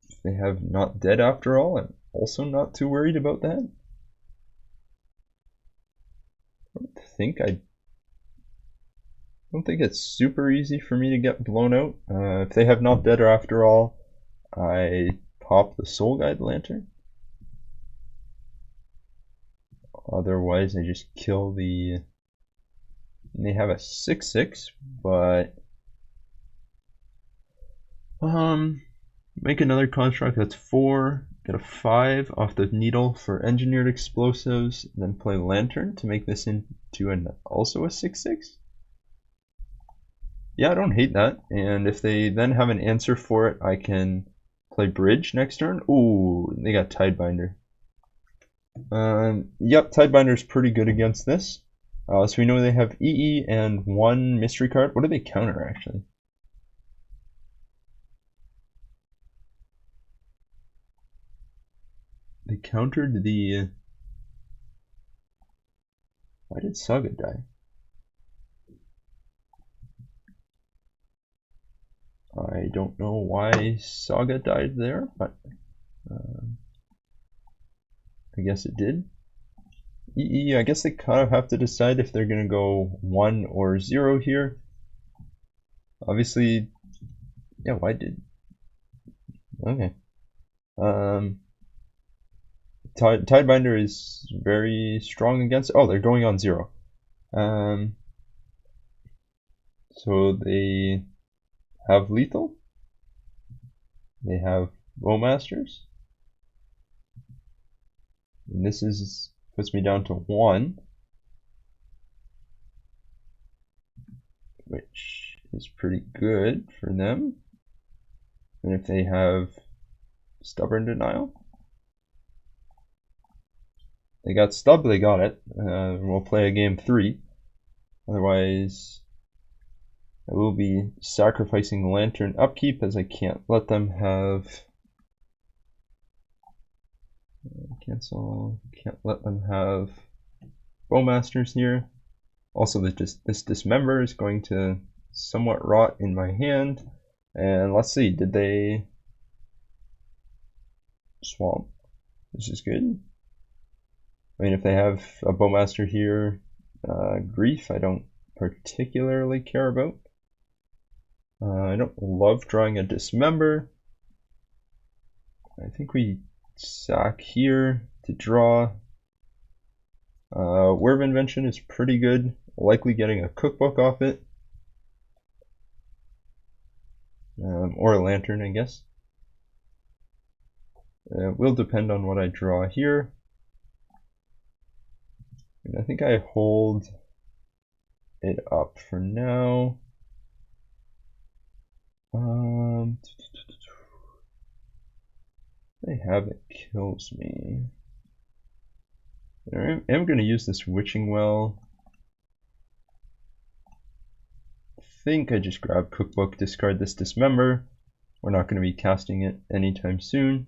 If they have not dead after all, I'm also not too worried about that. I don't think it's super easy for me to get blown out. If they have not dead after all, I pop the Soul Guide Lantern. Otherwise, I just kill the... And they have a 6/6, but... Make another construct that's 4, get a 5 off the needle for engineered explosives, then play Lantern to make this into also a 6/6. Yeah, I don't hate that. And if they then have an answer for it, I can play Bridge next turn. Ooh, they got Tidebinder. Yep, Tidebinder's pretty good against this. So we know they have EE and 1 mystery card. What do they counter, actually? They countered the... Why did Saga die? I don't know why Saga died there, but I guess it did. EE, I guess they kind of have to decide if they're going to go 1 or 0 here. Obviously, yeah, why did... Okay. Tidebinder is very strong against... Oh, they're going on 0. So they have lethal. They have Bowmasters. And this is puts me down to 1. Which is pretty good for them. And if they have Stubborn Denial... They got Stub, they got it. We'll play a game 3. Otherwise, I will be sacrificing Lantern upkeep as I can't let them have... Cancel. Can't let them have Bowmasters here. Also, this Dismember is going to somewhat rot in my hand. And let's see, did they swamp? This is good. I mean, if they have a Bowmaster here, Grief I don't particularly care about. I don't love drawing a Dismember. I think we sack here to draw. Word of Invention is pretty good, likely getting a cookbook off it. Or a Lantern, I guess. It will depend on what I draw here. And I think I hold it up for now. They have it kills me. I am going to use this Witching Well. I think I just grab Cookbook, discard this Dismember. We're not going to be casting it anytime soon.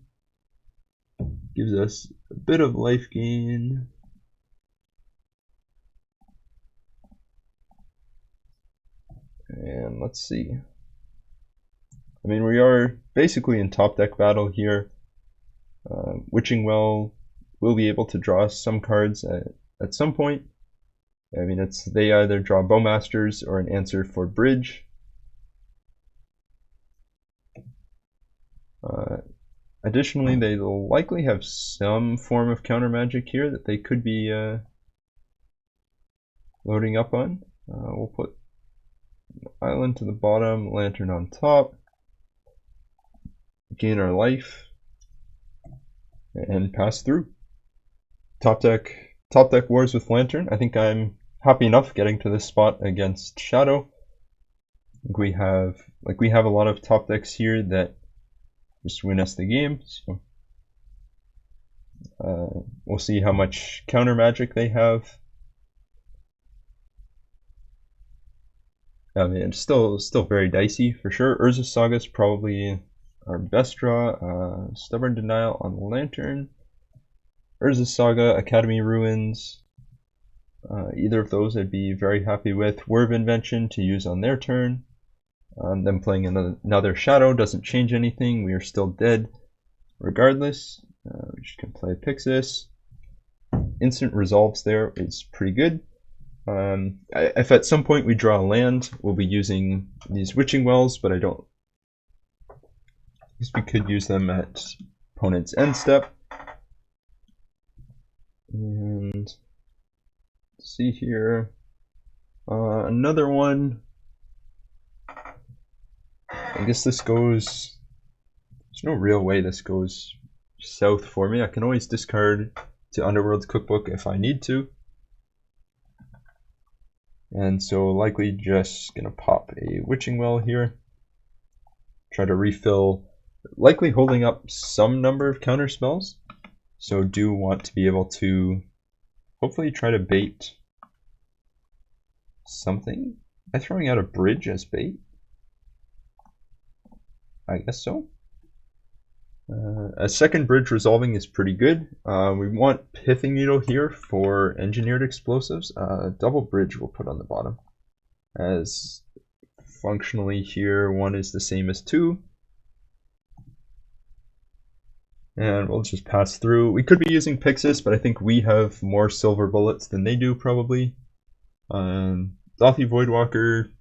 Gives us a bit of life gain. And let's see. I mean, we are basically in top deck battle here. Witching Well will be able to draw some cards at some point. I mean, they either draw Bowmasters or an answer for Bridge. Additionally, they will likely have some form of counter magic here that they could be loading up on. We'll put Island to the bottom, Lantern on top, gain our life, and pass through. Top deck wars with Lantern. I think I'm happy enough getting to this spot against Shadow. We have a lot of top decks here that just win us the game. So we'll see how much counter magic they have. I mean, it's still very dicey for sure. Urza Saga is probably our best draw. Stubborn Denial on Lantern. Urza Saga, Academy Ruins. Either of those I'd be very happy with. Word of Invention to use on their turn. Them playing another shadow doesn't change anything. We are still dead regardless. We just can play Pixis. Instant resolves there is pretty good. If at some point we draw a land, we'll be using these Witching Wells, but I don't. I guess we could use them at opponent's end step. And let's see here. Another one. I guess this goes. There's no real way this goes south for me. I can always discard to Underworld's Cookbook if I need to. And so likely just gonna pop a Witching Well here. Try to refill, likely holding up some number of counter spells. So do want to be able to hopefully try to bait something. Am I throwing out a bridge as bait? I guess so. A second bridge resolving is pretty good. We want Pithing Needle here for engineered explosives. Double bridge we'll put on the bottom. As functionally here, 1 is the same as 2. And we'll just pass through. We could be using Pixis, but I think we have more silver bullets than they do probably. Dothy Voidwalker,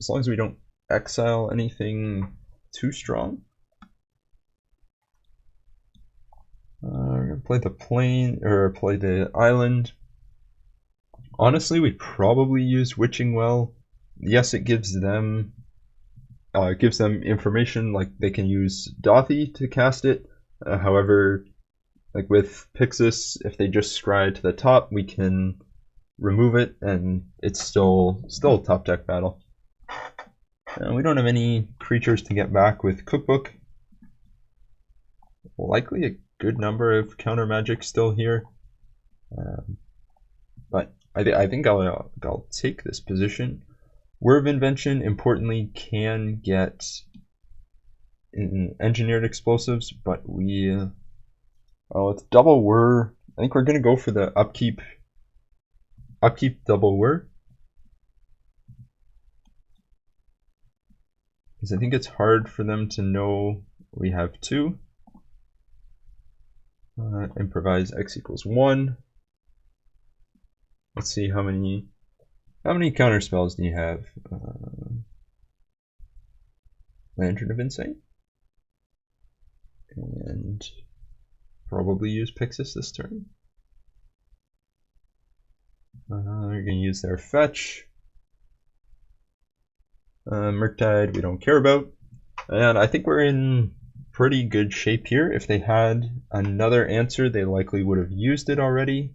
as long as we don't exile anything too strong. We're gonna play the plane, or play the island. Honestly, we probably use Witching Well. Yes, it gives them information, like they can use Dothy to cast it. However, like with Pixis, if they just scry to the top, we can remove it, and it's still a top deck battle. We don't have any creatures to get back with Cookbook. Likely a good number of counter magic still here, but I think I'll take this position. Word of Invention, importantly, can get engineered explosives, but we with double whir, I think we're gonna go for the upkeep double whir, because I think it's hard for them to know we have 2. Improvise X equals 1. Let's see how many counter spells do you have? Lantern of Insight, and probably use Pixis this turn. They're gonna use their fetch. Murktide we don't care about, and I think we're in pretty good shape here. If they had another answer, they likely would have used it already.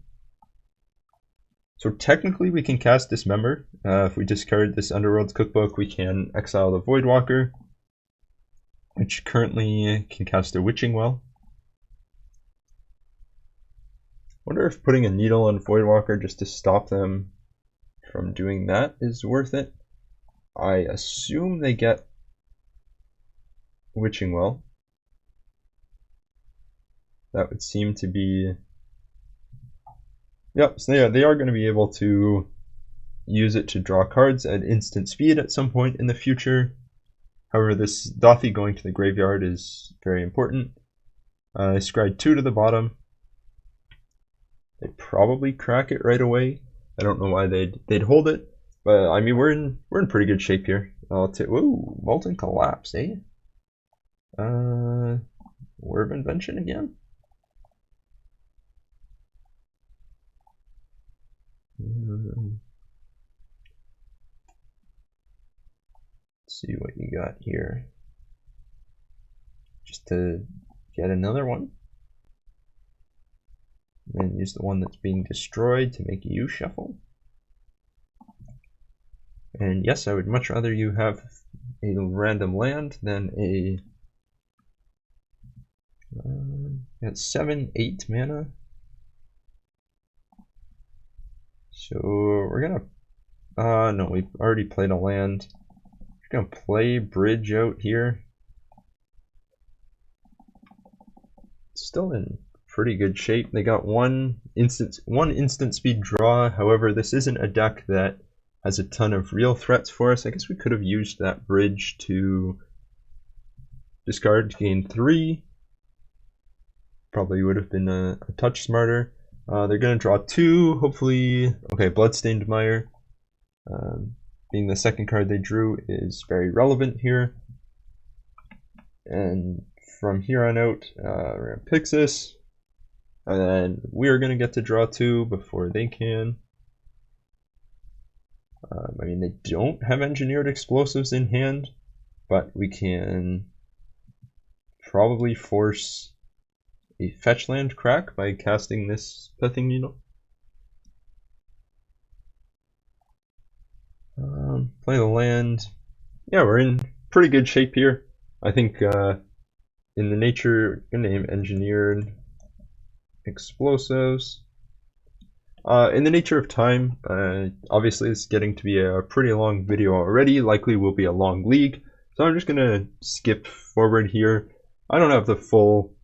So technically we can cast Dismember. If we discard this Underworld's Cookbook, we can exile the Voidwalker, which currently can cast a Witching Well. Wonder if putting a needle on Voidwalker just to stop them from doing that is worth it. I assume they get Witching Well. That would seem to be... Yep, so they are going to be able to use it to draw cards at instant speed at some point in the future. However, this Dothy going to the graveyard is very important. I scried 2 to the bottom. They probably crack it right away. I don't know why they'd hold it, but I mean we're in pretty good shape here. I'll take Molten Collapse, eh? Word of Invention again. Let's see what you got here. Just to get another one. And use the one that's being destroyed to make you shuffle. And yes, I would much rather you have a random land than a... at 7/8 mana. So we're gonna... no, we've already played a land. We're gonna play Bridge out here. Still in pretty good shape. They got one instant speed draw. However, this isn't a deck that has a ton of real threats for us. I guess we could have used that bridge to discard to gain 3. Probably would have been a touch smarter. They're going to draw 2, hopefully. Okay, Bloodstained Mire, being the second card they drew, is very relevant here. And from here on out, we're going to Grixis. And then we're going to get to draw 2 before they can. I mean, they don't have Engineered Explosives in hand, but we can probably force a fetch land crack by casting this Pithing Needle. Play the land. Yeah, we're in pretty good shape here. I think in the nature, I'm gonna name Engineered Explosives. In the nature of time, obviously it's getting to be a pretty long video already, likely will be a long league, so I'm just gonna skip forward here. I don't have the full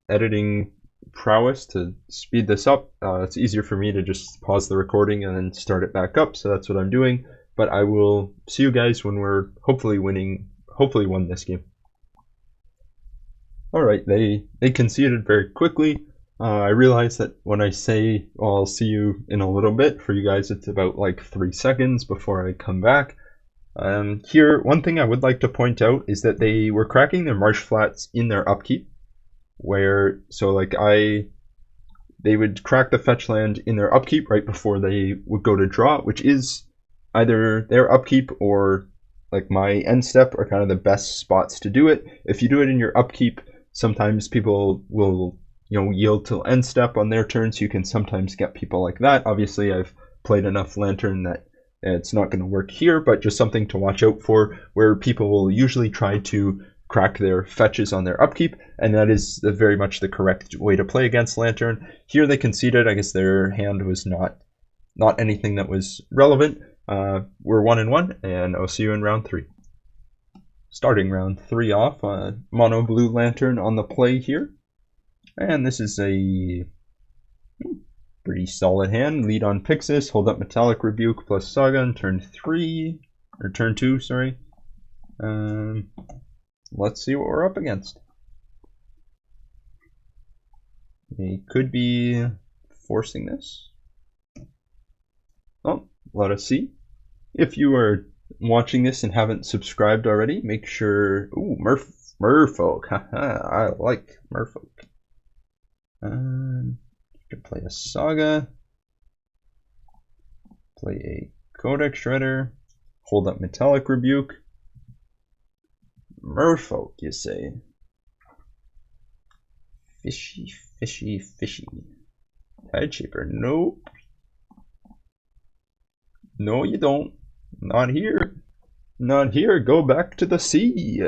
editing prowess to speed this up. It's easier for me to just pause the recording and then start it back up, so that's what I'm doing. But I will see you guys when we're hopefully won this game. Alright, they conceded very quickly. I realize that when I say, well, I'll see you in a little bit, for you guys it's about like 3 seconds before I come back. Here, one thing I would like to point out is that they were cracking their marsh flats in their upkeep, where, so like they would crack the fetch land in their upkeep right before they would go to draw, which is either their upkeep or like my end step are kind of the best spots to do it. If you do it in your upkeep, sometimes people will yield till end step on their turn, so you can sometimes get people like that. Obviously, I've played enough Lantern that it's not going to work here, but just something to watch out for, where people will usually try to crack their fetches on their upkeep, and that is very much the correct way to play against Lantern. Here they conceded. I guess their hand was not anything that was relevant. We're 1-1, and I'll see you in round 3. Starting round 3 off, mono blue Lantern on the play here. And this is a pretty solid hand. Lead on Grixis, hold up Metallic Rebuke plus Saga on turn 2, sorry. Let's see what we're up against. They could be forcing this. Oh, let us see. If you are watching this and haven't subscribed already, make sure. Ooh, Merfolk. Haha, I like Merfolk. You can play a Saga, play a Codex Shredder, hold up Metallic Rebuke. Merfolk, you say? Fishy, fishy, fishy. Tide Shaper, nope. No, you don't. Not here. Not here. Go back to the sea.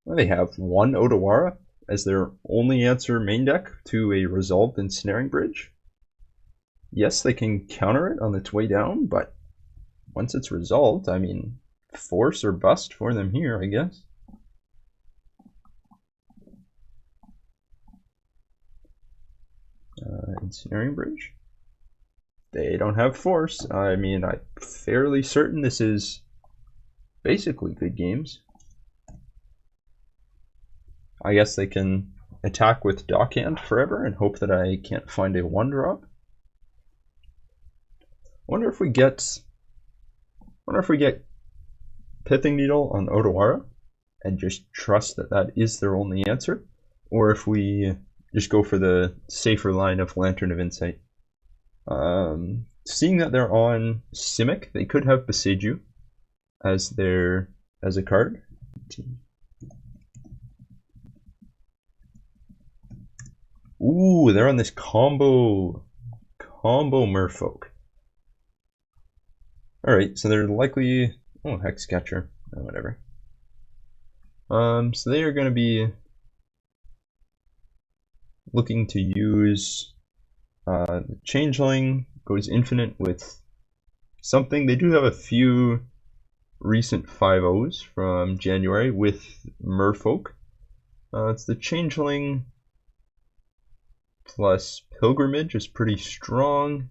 They have 1 Odawara as their only answer main deck to a Resolved Ensnaring Bridge. Yes, they can counter it on its way down, but once it's resolved, I mean, force or bust for them here, I guess. Ensnaring Bridge. They don't have force. I mean, I'm fairly certain this is basically good games. I guess they can attack with Dockhand forever and hope that I can't find a 1-drop. Wonder if we get Pithing Needle on Odawara and just trust that that is their only answer, or if we just go for the safer line of Lantern of Insight. Seeing that they're on Simic, they could have Besiju as a card. Ooh, they're on this combo Merfolk. Alright, so they're likely Hex Catcher, whatever. So they are going to be looking to use Changeling, goes infinite with something. They do have a few recent 5-0s from January with Merfolk. It's the Changeling plus Pilgrimage is pretty strong.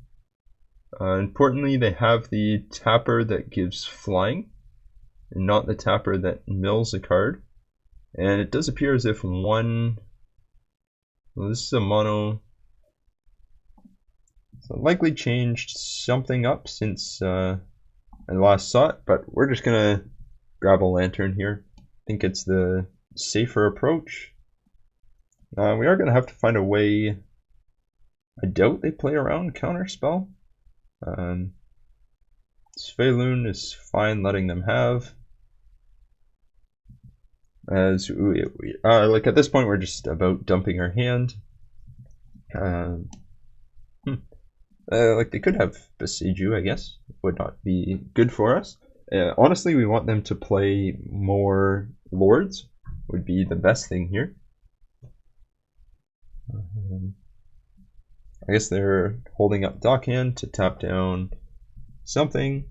Importantly, they have the Tapper that gives flying, and not the Tapper that mills a card. And it does appear as if one... Well, this is a mono... So likely changed something up since I last saw it, but we're just gonna grab a lantern here. I think it's the safer approach. We are gonna have to find a way. I doubt they play around counterspell. Svelun is fine letting them have. As like at this point, we're just about dumping our hand. Like they could have Besiju, I guess. Would not be good for us. Honestly, we want them to play more lords. Would be the best thing here. I guess they're holding up Dockhand to tap down something.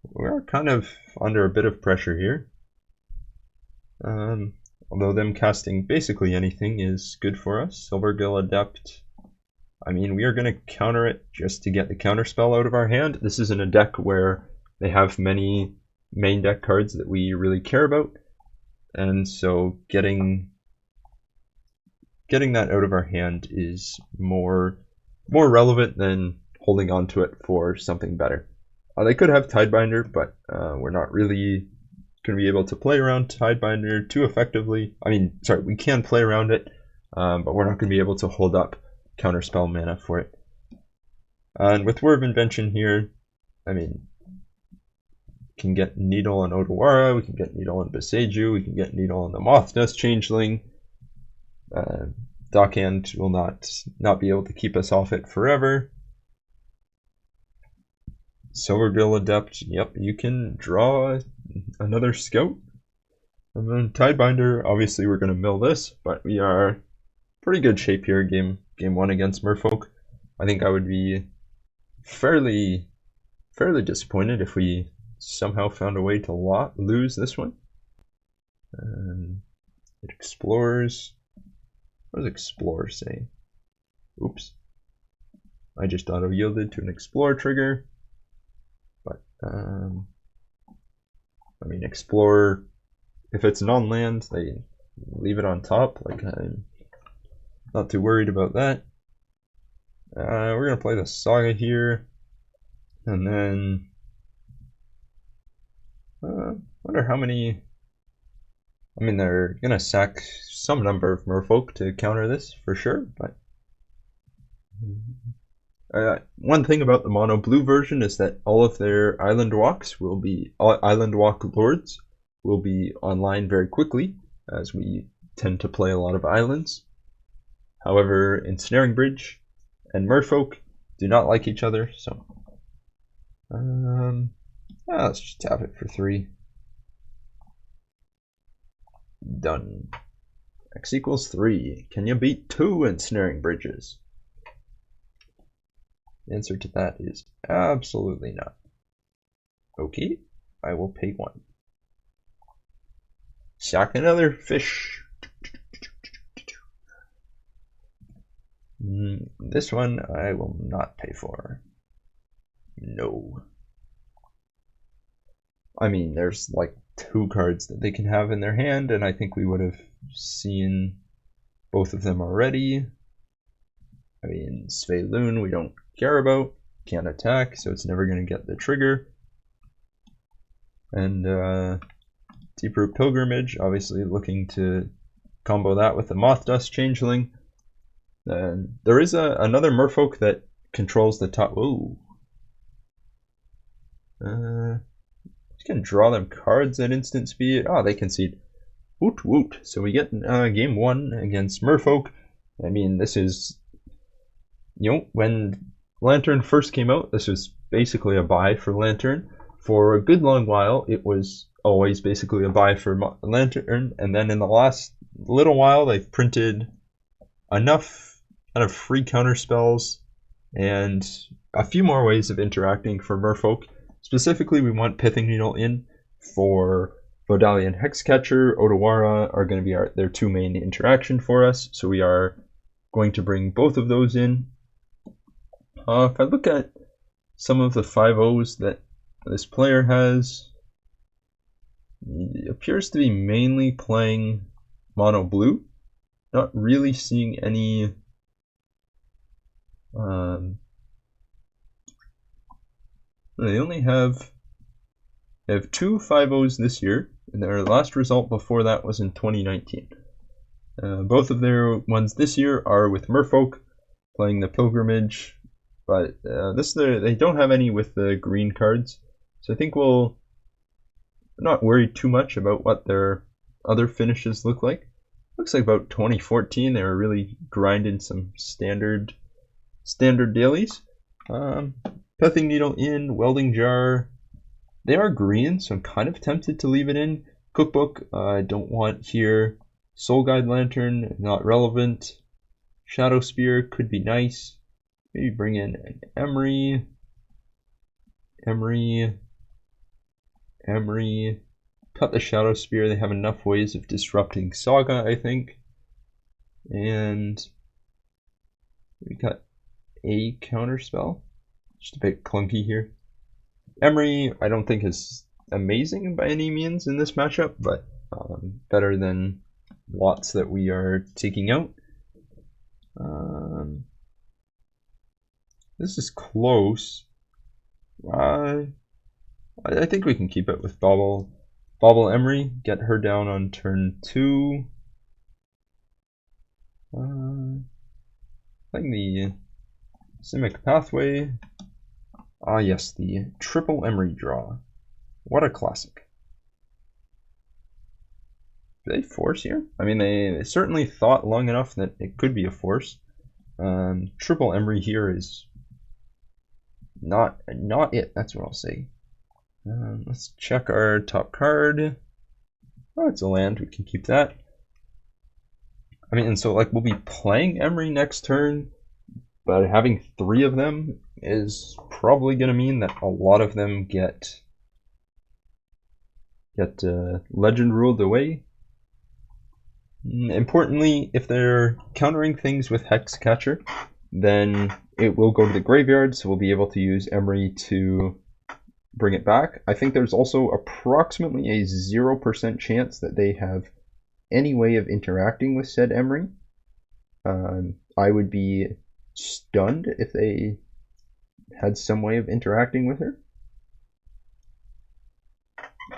We're kind of under a bit of pressure here. Although them casting basically anything is good for us. Silvergill Adept. I mean, we are going to counter it just to get the counterspell out of our hand. This isn't a deck where they have many main deck cards that we really care about. And so getting that out of our hand is more relevant than holding on to it for something better. They could have Tidebinder, but we're not really going to be able to play around Tidebinder too effectively. I mean, sorry, we can play around it, but we're not going to be able to hold up counterspell mana for it. And with Word of Invention here, I mean, we can get Needle on Odawara, we can get Needle on Besiju, we can get Needle on the Moth Dust Changeling. Dockhand will not be able to keep us off it forever. Silvergill Adept, yep, you can draw another scout. And then Tidebinder, obviously we're going to mill this, but we are pretty good shape here game 1 against Merfolk. I think I would be fairly disappointed if we somehow found a way to lose this one. It explores. What does explore say? Oops. I just auto yielded to an explore trigger. But I mean, explore, if it's non-land, they leave it on top. Like, I'm not too worried about that. We're gonna play the Saga here, and then wonder how many. I mean, they're gonna sack some number of Merfolk to counter this for sure. But one thing about the mono blue version is that all of their island walk lords will be online very quickly, as we tend to play a lot of islands. However, Ensnaring Bridge and Merfolk do not like each other, so let's just tap it for 3. Done. X equals 3. Can you beat 2 Ensnaring Bridges? The answer to that is absolutely not. Okay, I will pay 1. Sack another fish. This one I will not pay for. No. I mean, there's like 2 cards that they can have in their hand, and I think we would have seen both of them already. I mean, Svelun we don't care about, can't attack, so it's never going to get the trigger. And Deep-Root Pilgrimage, obviously looking to combo that with the Moth Dust Changeling. And there is another Merfolk that controls the top. Ooh. You can draw them cards at instant speed. Oh, they concede. Woot woot. So we get game 1 against Merfolk. I mean, this is, when Lantern first came out, this was basically a buy for Lantern. For a good long while, it was always basically a buy for Lantern. And then in the last little while, they've printed enough kind of free counter spells and a few more ways of interacting for Merfolk. Specifically, we want Pithing Needle in for Vodalian Hexcatcher, Odawara are going to be their two main interaction for us, so we are going to bring both of those in. If I look at some of the 5-0s that this player has, he appears to be mainly playing mono blue, not really seeing any they only have two 5-0s this year, and their last result before that was in 2019. Both of their ones this year are with Merfolk, playing the Pilgrimage, but they don't have any with the green cards, so I think we'll not worry too much about what their other finishes look like. Looks like about 2014 they were really grinding some standard dailies. Pithing Needle in, Welding Jar. They are green, so I'm kind of tempted to leave it in. Cookbook, I don't want here. Soul Guide Lantern, not relevant. Shadow Spear could be nice. Maybe bring in an Emry. Cut the Shadow Spear. They have enough ways of disrupting Saga, I think. And we got a counterspell. Just a bit clunky here. Emry, I don't think is amazing by any means in this matchup, but better than lots that we are taking out. This is close. I think we can keep it with Bauble Emry, get her down on turn 2. Playing the Simic Pathway. Ah yes, the triple Emry draw. What a classic. Do they force here? I mean, they certainly thought long enough that it could be a force. Triple Emry here is not it, that's what I'll say. Let's check our top card. Oh, it's a land, we can keep that. I mean, and so like we'll be playing Emry next turn, but having 3 of them is probably going to mean that a lot of them get legend ruled away. Importantly, if they're countering things with Hexcatcher, then it will go to the graveyard, so we'll be able to use Emry to bring it back. I think there's also approximately a 0% chance that they have any way of interacting with said Emry. I would be stunned if they had some way of interacting with her.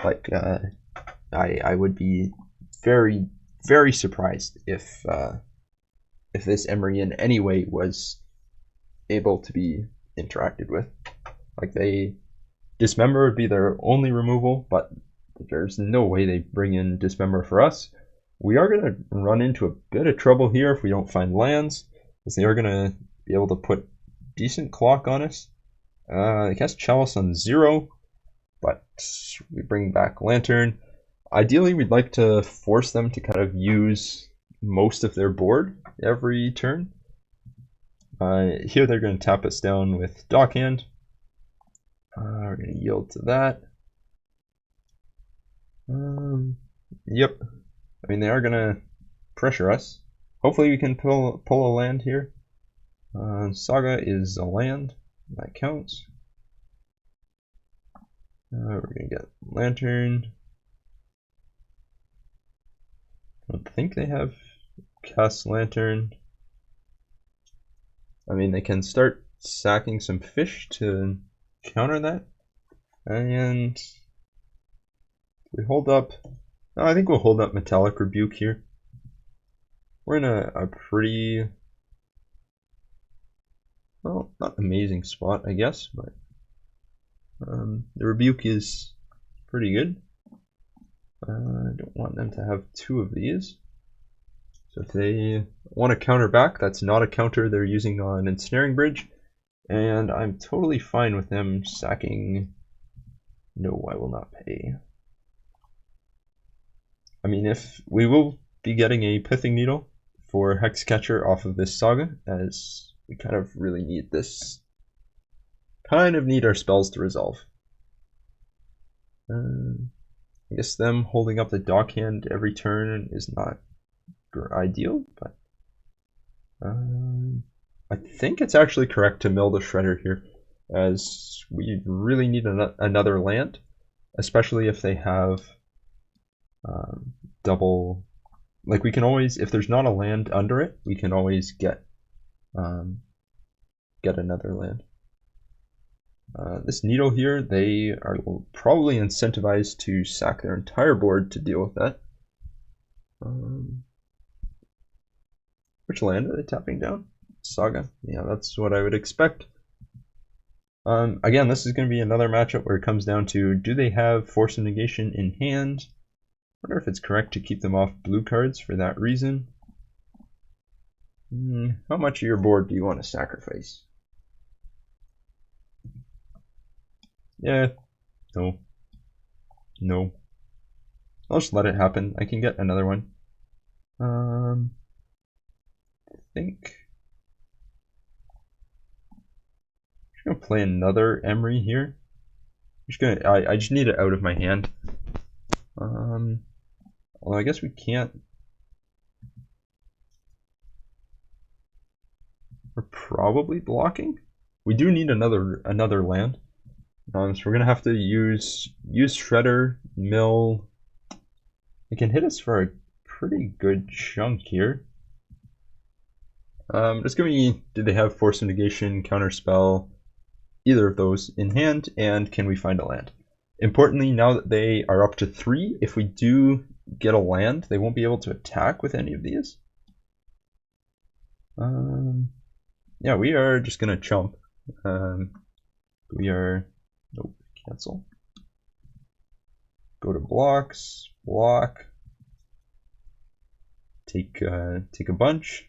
Like, I would be very, very surprised if this Emry in any way was able to be interacted with. Like, Dismember would be their only removal, but there's no way they bring in Dismember for us. We are going to run into a bit of trouble here if we don't find lands, because they are going to be able to put decent clock on us. I cast Chalice on 0, but we bring back Lantern. Ideally, we'd like to force them to kind of use most of their board every turn. Here they're going to tap us down with Dockhand. We're going to yield to that. Yep. I mean, they are going to pressure us. Hopefully we can pull a land here. Saga is a land. That counts. We're going to get Lantern. I don't think they have cast Lantern. I mean, they can start sacking some fish to counter that. And we hold up. No, I think we'll hold up Metallic Rebuke here. We're in a pretty, well, not amazing spot, I guess, but the Rebuke is pretty good. I don't want them to have 2 of these. So if they want to counter back, that's not a counter they're using on Ensnaring Bridge. And I'm totally fine with them sacking. No, I will not pay. I mean, if we will be getting a Pithing Needle for Hexcatcher off of this Saga, as we kind of really need this. Kind of need our spells to resolve. I guess them holding up the dockhand every turn is not ideal, but I think it's actually correct to mill the shredder here, as we really need another land, especially if they have double. Like, we can always, if there's not a land under it, we can always get another land. This needle here, they are probably incentivized to sack their entire board to deal with that. Which land are they tapping down? Saga. Yeah, that's what I would expect. Again, this is going to be another matchup where it comes down to, do they have Force of Negation in hand? I wonder if it's correct to keep them off blue cards for that reason. How much of your board do you want to sacrifice? Yeah, no. No. I'll just let it happen. I can get another one. I think I'm gonna play another Emry here. I just need it out of my hand. Although I guess we can't. We're probably blocking. We do need another land. So we're gonna have to use Shredder, mill. It can hit us for a pretty good chunk here. Just give me, do they have Force of Negation, counterspell, either of those in hand, and can we find a land? Importantly, now that they are up to 3, if we do get a land, they won't be able to attack with any of these. Yeah, we are just gonna chump. We are, nope, cancel. Go to blocks, block, take a bunch,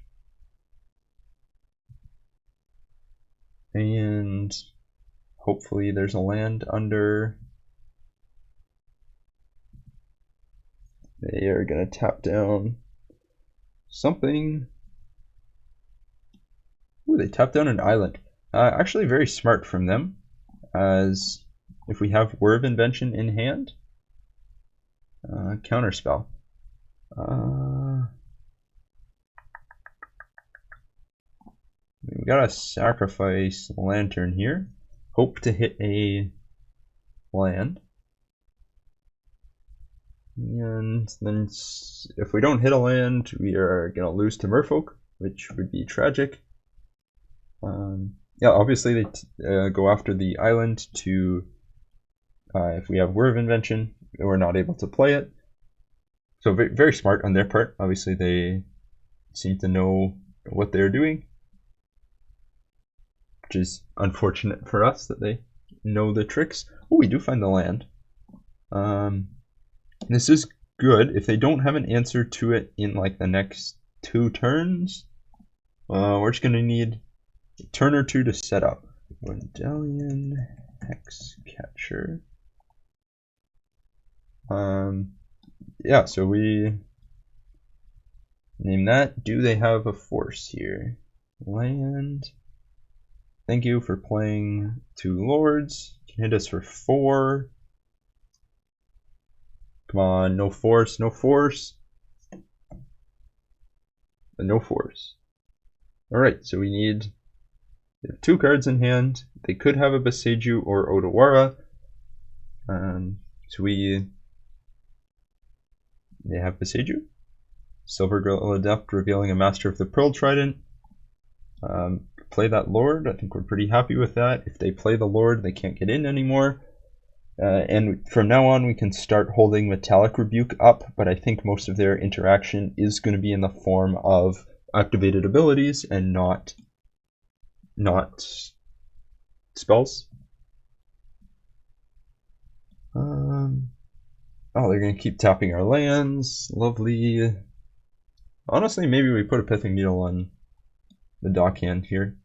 and hopefully there's a land under. They are gonna tap down something. Ooh, they tap down an island. Actually very smart from them, as if we have Word of Invention in hand, counterspell. We gotta sacrifice Lantern here. Hope to hit a land. And then if we don't hit a land, we are gonna lose to Merfolk, which would be tragic. Yeah, obviously they go after the island to, if we have Word of Invention, we're not able to play it. So very, very smart on their part. Obviously they seem to know what they're doing, which is unfortunate for us that they know the tricks. Oh, we do find the land. This is good. If they don't have an answer to it in like the next 2 turns, we're just gonna need a turn or 2 to set up. Wendelian Hexcatcher. Yeah, so we name that. Do they have a force here? Land. Thank you for playing 2 lords. Can hit us for 4. Come on, no force, no force. No force. Alright, so we need 2 cards in hand. They could have a Boseiju or Odawara. So they have Boseiju. Silver Girl Adept revealing a Master of the Pearl Trident. Play that Lord. I think we're pretty happy with that. If they play the Lord, they can't get in anymore. And from now on, we can start holding Metallic Rebuke up, but I think most of their interaction is going to be in the form of activated abilities and not spells. Oh, they're going to keep tapping our lands. Lovely. Honestly, maybe we put a Pithing Needle on the dockhand here.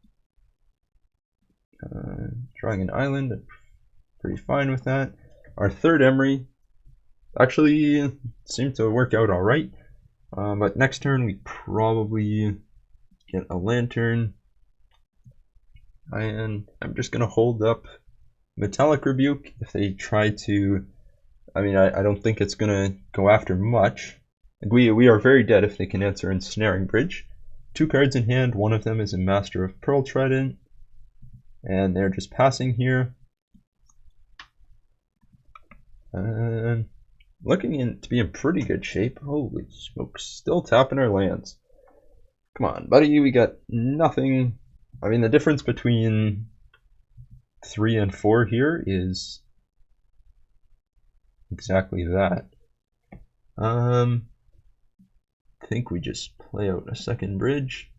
Drawing an island, pretty fine with that. Our third Emry actually seemed to work out alright. But next turn we probably get a Lantern. And I'm just going to hold up Metallic Rebuke. If they try to I mean, I don't think it's gonna go after much. We are very dead if they can answer Ensnaring Bridge. 2 cards in hand, one of them is a Master of Pearl Trident, and they're just passing here. And looking to be in pretty good shape. Holy smokes, still tapping our lands. Come on, buddy, we got nothing. I mean, the difference between 3 and 4 here is exactly that. I think we just play out a second bridge.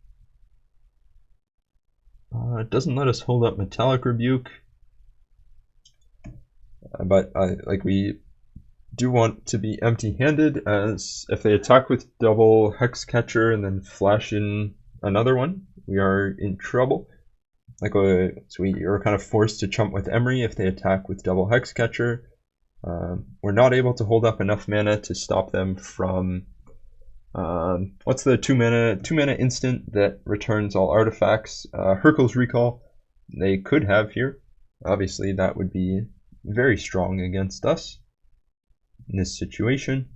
It doesn't let us hold up Metallic Rebuke, but we do want to be empty-handed, as if they attack with double Hex Catcher and then flash in another one, we are in trouble. So we are kind of forced to chump with Emry if they attack with double Hex Catcher. We're not able to hold up enough mana to stop them from what's the 2 mana instant that returns all artifacts? Hurkyl's Recall. They could have here. Obviously, that would be very strong against us in this situation.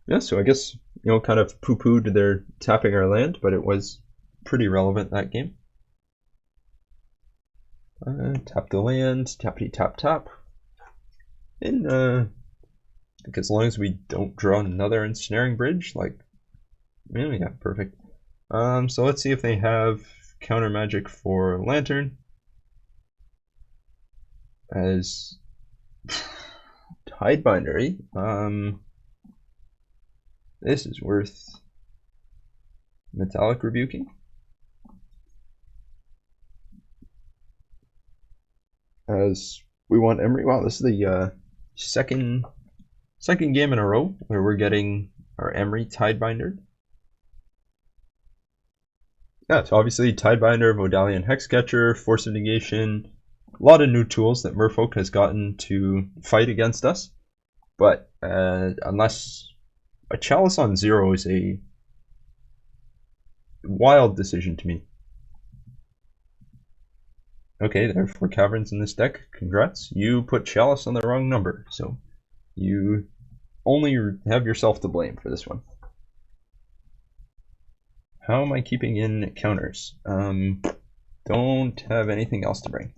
Yeah, so I guess, kind of poo-pooed their tapping our land, but it was pretty relevant that game. Tap the land, tappity tap tap. And I think as long as we don't draw another Ensnaring Bridge, yeah, perfect. So let's see if they have counter magic for Lantern. As Tidebinder, eh? This is worth Metallic Rebuking. As we want Emry. Wow, this is the second game in a row where we're getting our Emry Tidebinder. Yeah, so obviously Tidebinder, Vodalian Hexcatcher, Force of Negation, a lot of new tools that Merfolk has gotten to fight against us. But unless a Chalice on 0 is a wild decision to me. Okay, there are 4 Caverns in this deck. Congrats. You put Chalice on the wrong number, so you only have yourself to blame for this one. How am I keeping in counters? Don't have anything else to bring.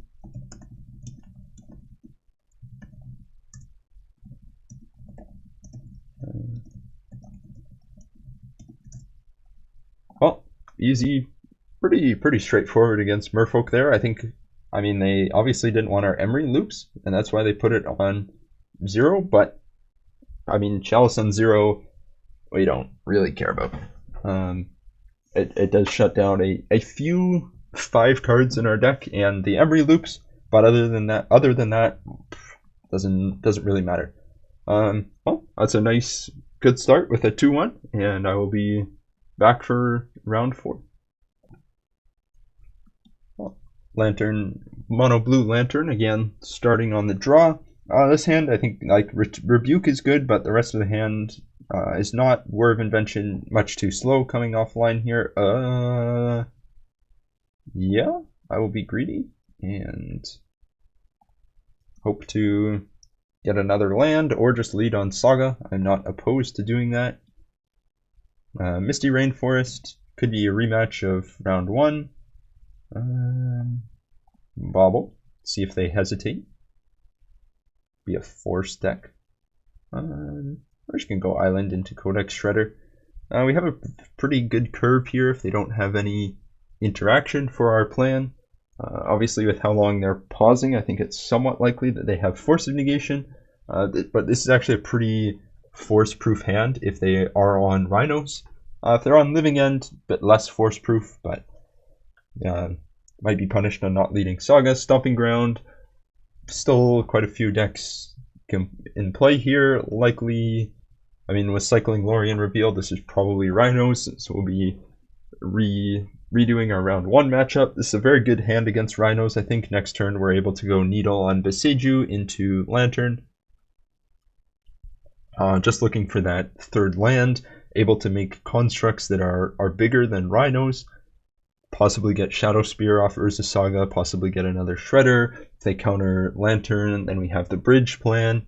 Well, easy, pretty straightforward against Merfolk there. I mean, they obviously didn't want our Emry loops, and that's why they put it on 0, but I mean, Chalice on 0, we don't really care about. It does shut down a few 5 cards in our deck and the Emry loops, but other than that, doesn't really matter. Well, that's a nice, good start with a 2-1, and I will be back for round 4. Lantern, mono blue Lantern, again, starting on the draw. This hand, I think, Rebuke is good, but the rest of the hand is not. Word of Invention, much too slow coming offline here. Yeah, I will be greedy and hope to get another land or just lead on Saga. I'm not opposed to doing that. Misty Rainforest could be a rematch of round 1. Bauble, see if they hesitate. Be a force deck. We're just gonna go Island into Codex Shredder. We have a pretty good curve here if they don't have any interaction for our plan. Obviously, with how long they're pausing, I think it's somewhat likely that they have Force of Negation. But this is actually a pretty force-proof hand if they are on Rhinos. If they're on Living End, a bit less force-proof, but might be punished on not leading Saga. Stomping Ground, still quite a few decks in play here. Likely, I mean, with Cycling Lorien revealed, this is probably Rhinos, so we'll be redoing our round 1 matchup. This is a very good hand against Rhinos. I think next turn we're able to go Needle on Beseju into Lantern. Just looking for that 3rd land, able to make constructs that are bigger than Rhinos. possibly get Shadow Spear off Urza Saga, possibly get another Shredder. If they counter Lantern, then we have the bridge plan.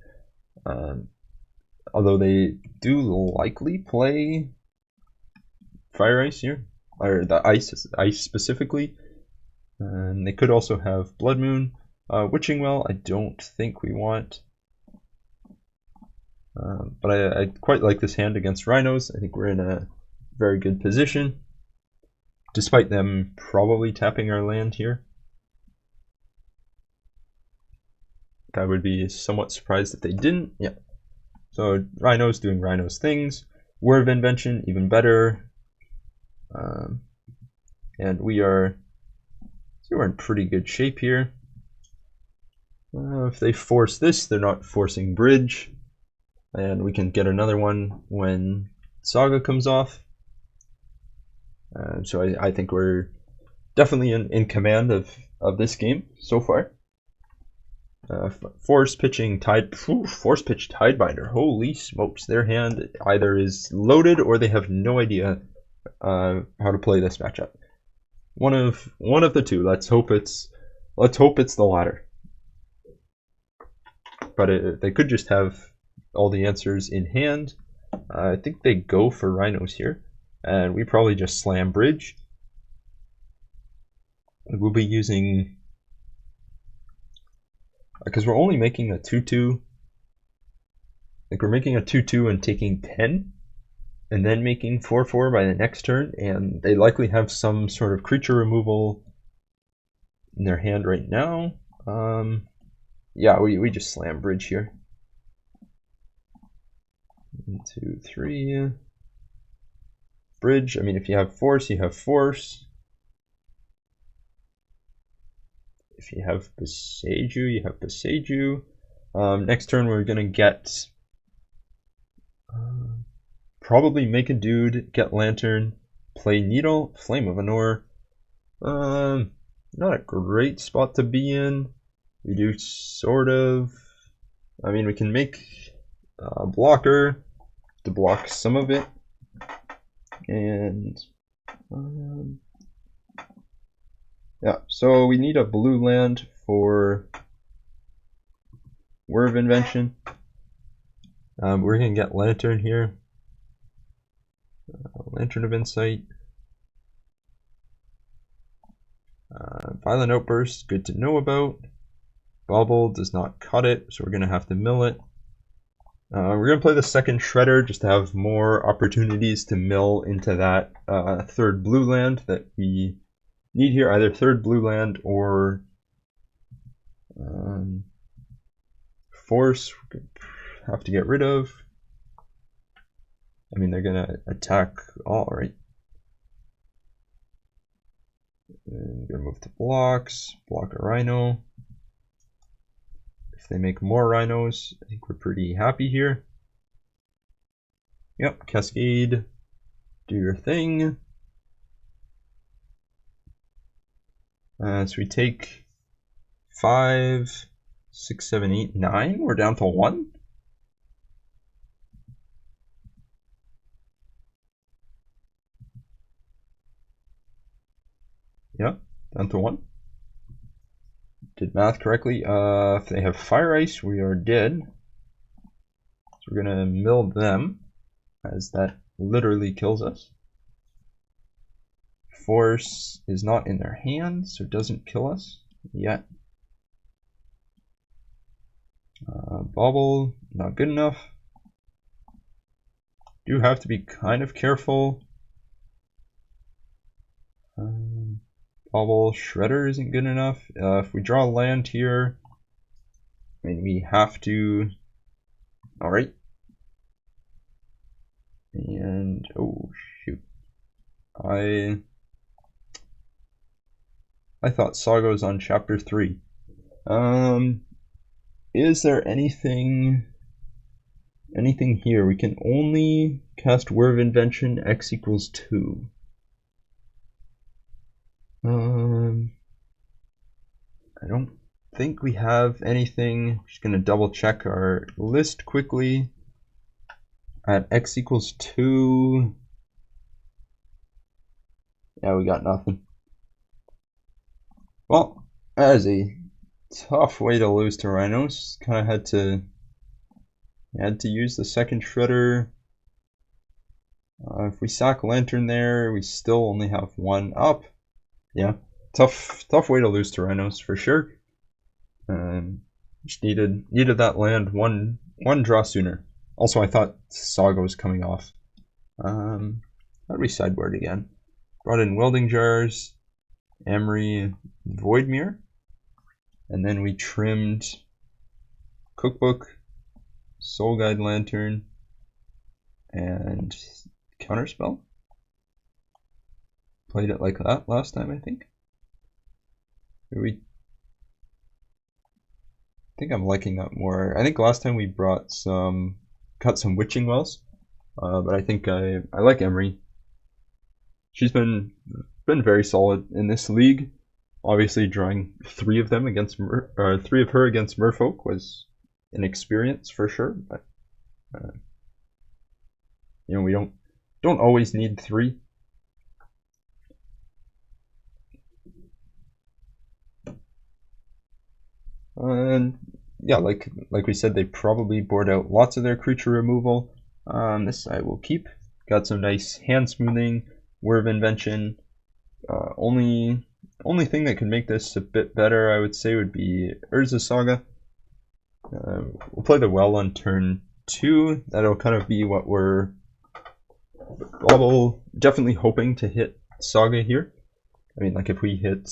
Although they do likely play Fire Ice here, or the ice specifically. And they could also have Blood Moon. Witching Well, I don't think we want. But I quite like this hand against Rhinos. I think we're in a very good position, despite them probably tapping our land here. I would be somewhat surprised if they didn't. Yeah. So Rhinos doing Rhinos things. Word of Invention, even better. And we're in pretty good shape here. If they force this, they're not forcing bridge. And we can get another one when Saga comes off. So I think we're definitely in command of this game so far. Force pitch Tidebinder. Holy smokes! Their hand either is loaded or they have no idea how to play this matchup. One of the two. Let's hope it's the latter. But they could just have all the answers in hand. I think they go for Rhinos here, and we probably just slam bridge. We'll be using, because we're only making a 2/2. Like we're making a 2/2 and taking 10, and then making 4/4 by the next turn, and they likely have some sort of creature removal in their hand right now. Yeah, we just slam bridge here. 1, 2, 3. Bridge. I mean, if you have force, you have force. If you have Beseiju, you have Beseiju. Next turn, we're gonna get probably make a dude, get Lantern, play Needle, Flame of Anor. Not a great spot to be in. We do sort of. I mean, we can make a blocker to block some of it, and yeah. So we need a blue land for Word of Invention. We're gonna get Lantern here. Lantern of Insight. Violent Outburst, good to know about. Bauble does not cut it, so we're going to have to mill it. We're going to play the second Shredder just to have more opportunities to mill into that third blue land that we need here. Either third blue land or force we're going to have to get rid of. I mean, they're going to attack all, right? And we're going to move to blocks, block a Rhino. If they make more Rhinos, I think we're pretty happy here. Yep, Cascade, do your thing. So we take 5, 6, 7, 8, 9. We're down to 1. Yep, down to 1. Did math correctly. If they have Fire Ice, we are dead. So we're gonna mill them, as that literally kills us. Force is not in their hand, so it doesn't kill us yet. Bauble, not good enough. Do have to be kind of careful. Bauble, Shredder isn't good enough. If we draw land here, I mean, we have to. Alright. And, oh, shoot. I thought Saga was on chapter 3. Is there anything here? We can only cast Word of Invention, X equals 2. I don't think we have anything. Just gonna double check our list quickly. At X equals 2. Yeah, we got nothing. Well, that is a tough way to lose to Rhinos. Kind of had to use the second shredder. If we sack Lantern there, we still only have one up. Yeah, tough way to lose to Rhinos for sure. Just needed that land one draw sooner. Also, I thought Saga was coming off. How do we sideboard again? Brought in welding jars, Emry, void mirror, and then we trimmed cookbook, soul guide lantern, and counterspell. Played it like that last time, I think. I think I'm liking that more. I think last time we cut some witching wells, but I think I like Emry. She's been very solid in this league. Obviously, drawing three of her against Merfolk was an experience for sure. But we don't always need three. And yeah, like we said, they probably board out lots of their creature removal. This I will keep. Got some nice hand smoothing, word of invention. Only thing that can make this a bit better, I would say, would be Urza Saga. We'll play the well on turn 2. That'll kind of be what we're definitely hoping to hit Saga here. I mean, like if we hit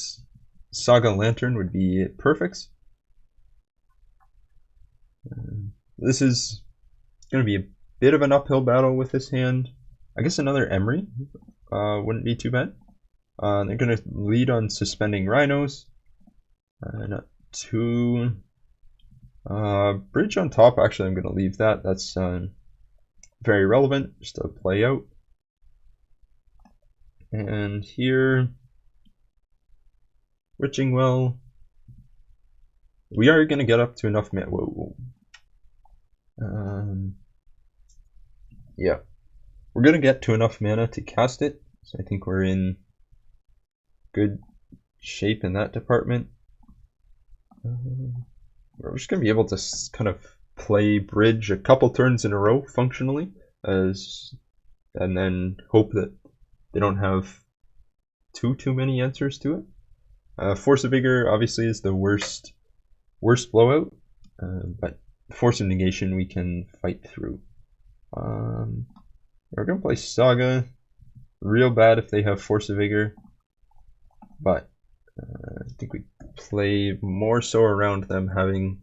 Saga Lantern would be perfect. This is going to be a bit of an uphill battle with this hand. I guess another Emry wouldn't be too bad. They're going to lead on suspending Rhinos. Not too... bridge on top, actually I'm going to leave that. That's very relevant, just to play out. And here, witching well. We are going to get up to enough mana. Whoa. Yeah, we're going to get to enough mana to cast it. So I think we're in good shape in that department. We're just going to be able to kind of play bridge a couple turns in a row functionally, and then hope that they don't have too many answers to it. Force of Vigor obviously is the worst blowout, but Force of Negation we can fight through. We're going to play Saga. Real bad if they have Force of Vigor, but I think we play more so around them having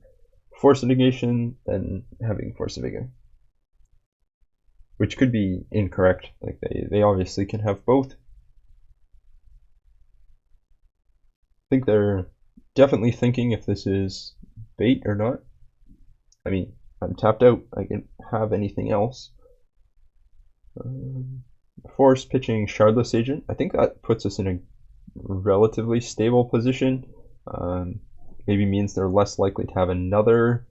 Force of Negation than having Force of Vigor, which could be incorrect. Like they obviously can have both. I think they're definitely thinking if this is bait or not. I mean, I'm tapped out. I can have anything else. Force pitching Shardless Agent. I think that puts us in a relatively stable position. Maybe means they're less likely to have another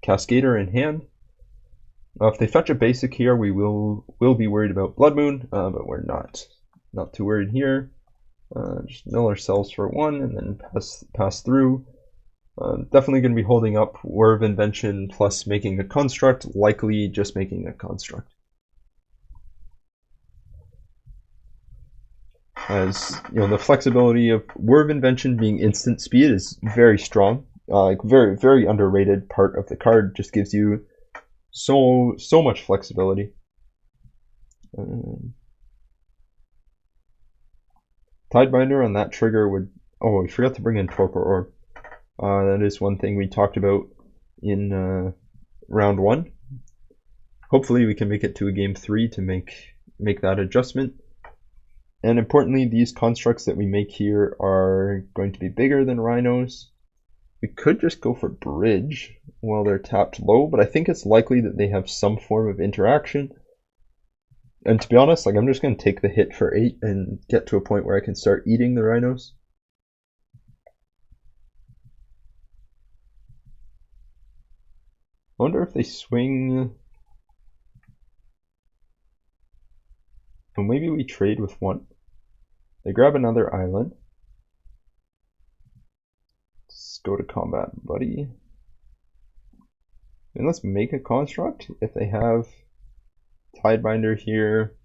Cascader in hand. If they fetch a basic here, we will be worried about Blood Moon, but we're not too worried here. Just mill ourselves for 1 and then pass through. Definitely going to be holding up Word of Invention plus making a construct, likely just making a construct. As you know, the flexibility of Word of Invention being instant speed is very strong. Like very, very underrated part of the card. Just gives you so much flexibility. Tidebinder on that trigger would... Oh, we forgot to bring in Torpor Orb. That is one thing we talked about in round 1. Hopefully we can make it to a game 3 to make that adjustment. And importantly, these constructs that we make here are going to be bigger than Rhinos. We could just go for bridge while they're tapped low, but I think it's likely that they have some form of interaction. And to be honest, like I'm just going to take the hit for 8 and get to a point where I can start eating the Rhinos. I wonder if they swing... Well, maybe we trade with 1. They grab another island. Let's go to combat, buddy. And let's make a construct. If they have Tidebinder here,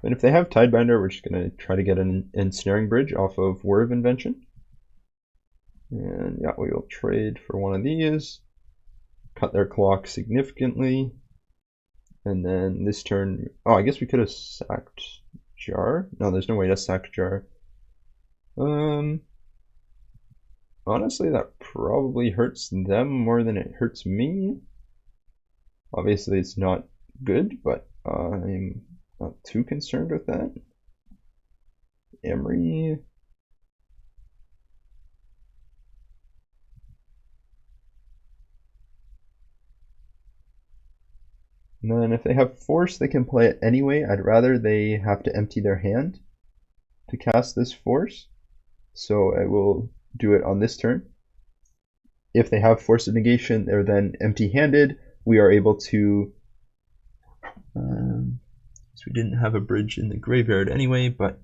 and if they have Tidebinder, we're just gonna try to get an ensnaring bridge off of War of Invention. And yeah, we will trade for one of these, cut their clock significantly, and then this turn, oh, I guess we could have sacked Jar. No, there's no way to sack Jar. Honestly, that probably hurts them more than it hurts me. Obviously, it's not good, but I'm not too concerned with that. Emry. And then if they have Force, they can play it anyway. I'd rather they have to empty their hand to cast this Force. So I will do it on this turn. If they have Force of Negation, they're then empty-handed. We are able to... so we didn't have a bridge in the graveyard anyway, but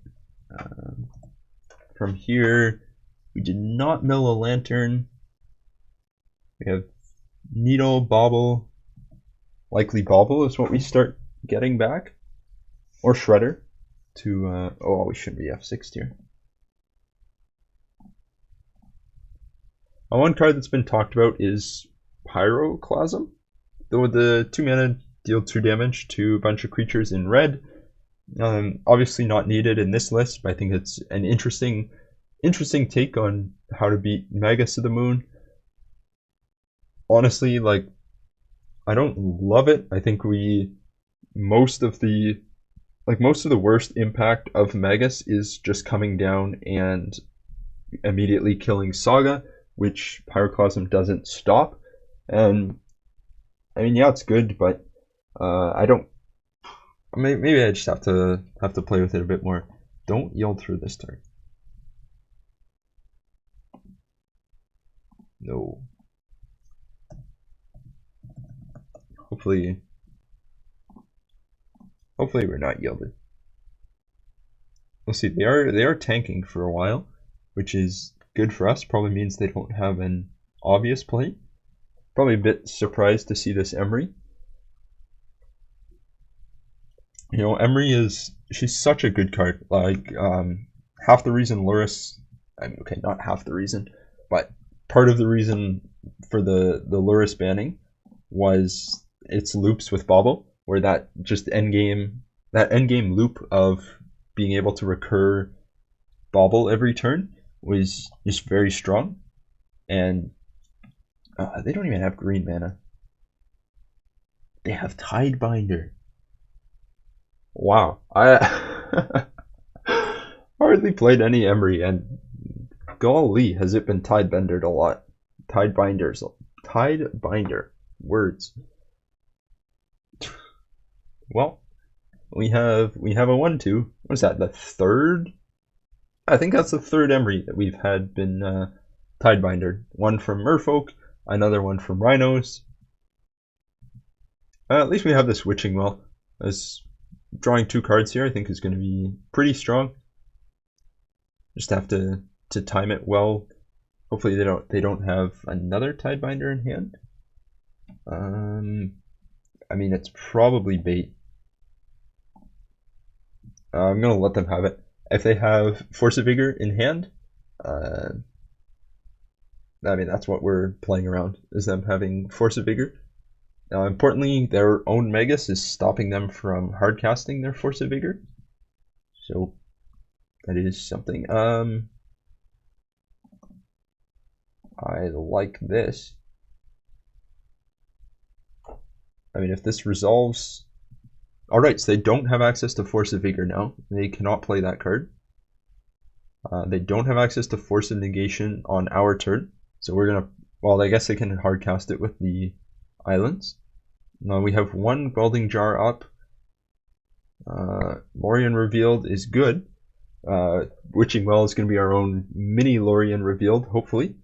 from here, we did not mill a lantern. We have Needle, Bauble. Likely Bauble is what we start getting back. Or Shredder to... oh, we shouldn't be F6 here. One card that's been talked about is Pyroclasm. Though the 2 mana deal 2 damage to a bunch of creatures in red. Obviously not needed in this list, but I think it's an interesting take on how to beat Magus of the Moon. Honestly, like, I don't love it. I think most of the worst impact of Magus is just coming down and immediately killing Saga, which Pyroclasm doesn't stop. And I mean, yeah, it's good, but I don't. Maybe I just have to play with it a bit more. Don't yield through this turn. No. Hopefully we're not yielded. We'll see. They are tanking for a while, which is good for us. Probably means they don't have an obvious play. Probably a bit surprised to see this Emry. You know, Emry she's such a good card. Like, half the reason Lurrus, I mean, okay, not half the reason, but part of the reason for the Lurrus banning was its loops with Bauble, where that just endgame loop of being able to recur Bauble every turn was just very strong. And they don't even have green mana. They have Tidebinder. Wow, I hardly played any Emry, and golly, has it been Tidebendered a lot. Tidebinder, words. Well, we have a 1/2. What is that? The third? I think that's the third Emry that we've had been Tidebinder. One from Merfolk, another one from Rhinos. At least we have this Witching Well. As drawing 2 cards here, I think, is going to be pretty strong. Just have to time it well. Hopefully they don't have another Tidebinder in hand. I mean, it's probably bait. I'm gonna let them have it. If they have Force of Vigor in hand, I mean, that's what we're playing around, is them having Force of Vigor. Now, importantly, their own Magus is stopping them from hard casting their Force of Vigor. So that is something. I like this. I mean, if this resolves... Alright, so they don't have access to Force of Vigor now. They cannot play that card. They don't have access to Force of Negation on our turn. So we're gonna... Well, I guess they can hard cast it with the islands. Now we have 1 Welding Jar up. Lorien Revealed is good. Witching Well is going to be our own mini Lorien Revealed, hopefully.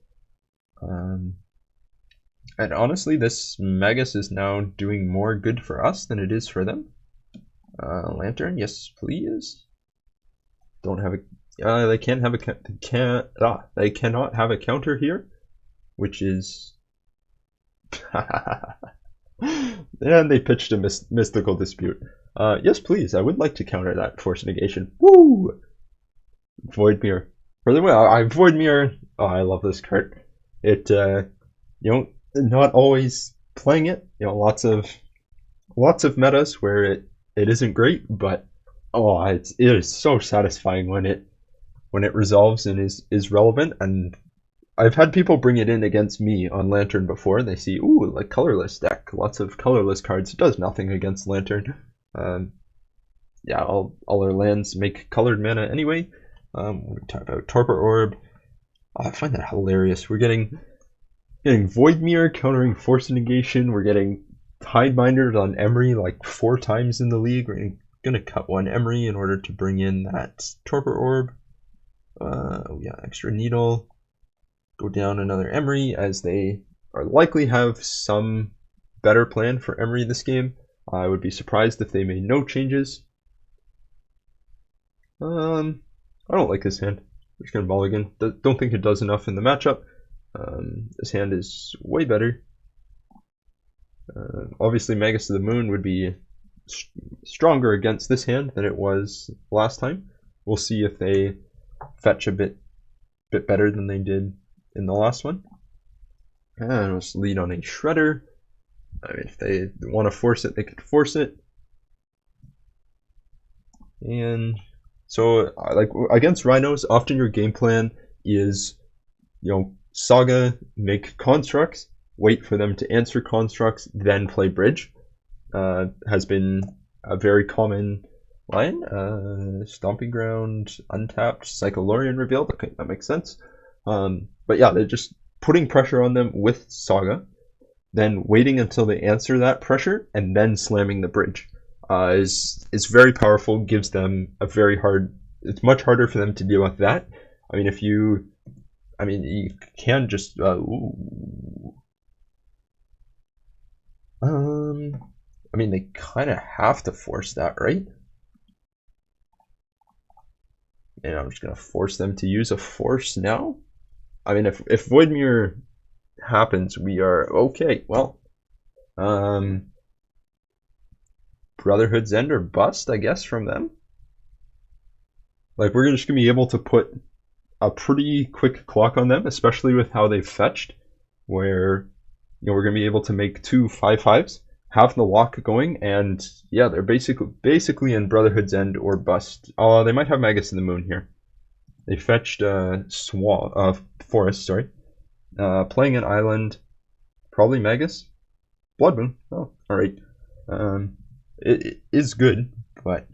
And honestly, this Magus is now doing more good for us than it is for them. Lantern, yes, please. Don't have a. They can't have a. They cannot have a counter here, which is. And they pitched a mystical dispute. Yes, please. I would like to counter that force negation. Woo! Void mirror. For the way I void mirror. Oh, I love this card. It not always playing it. Lots of metas where it isn't great, but it is so satisfying when it resolves and is relevant. And I've had people bring it in against me on Lantern before, and they see, ooh, like colorless deck, lots of colorless cards. It does nothing against Lantern. Yeah, all our lands make colored mana anyway. We talk about Torpor Orb. Oh, I find that hilarious. We're getting Void Mirror countering Force Negation. We're getting Tidebindered on Emry like 4 times in the league. We're gonna cut one Emry in order to bring in that Torpor Orb. Yeah, extra Needle. Go down another Emry, as they are likely have some better plan for Emry this game. I would be surprised if they made no changes. I don't like this hand. I'm just gonna mulligan. Don't think it does enough in the matchup. This hand is way better. Obviously, Magus of the Moon would be stronger against this hand than it was last time. We'll see if they fetch a bit better than they did in the last one. And let's lead on a Shredder. I mean, if they want to force it, they could force it. And so, like against Rhinos, often your game plan is, Saga, make constructs, wait for them to answer constructs, then play bridge. Has been a very common line. Stomping Ground, untapped, Psycholorian revealed. Okay, that makes sense. But yeah, they're just putting pressure on them with Saga, then waiting until they answer that pressure, and then slamming the bridge. Is very powerful, gives them a very hard. It's much harder for them to deal with that. I mean, you can just. I mean, they kind of have to force that, right? And I'm just gonna force them to use a force now. I mean, if Void Mirror happens, we are okay. Well, Brotherhood's End or bust, I guess, from them. Like, we're just gonna be able to put a pretty quick clock on them, especially with how they've fetched, where we're gonna be able to make 2 5/5s, have the lock going, and yeah, they're basically in Brotherhood's End or bust. They might have Magus of the Moon here. They fetched Forest, sorry. Playing an island, probably Magus. Blood Moon. Oh, alright. It is good, but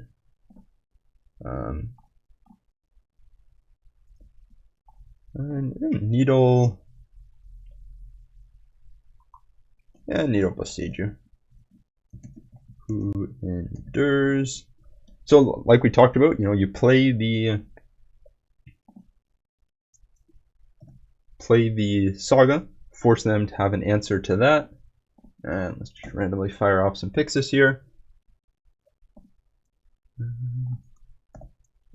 Needle. Yeah, Needle Besieger. Who endures? So, like we talked about, you play the Saga, force them to have an answer to that. And let's just randomly fire off some Pixis here.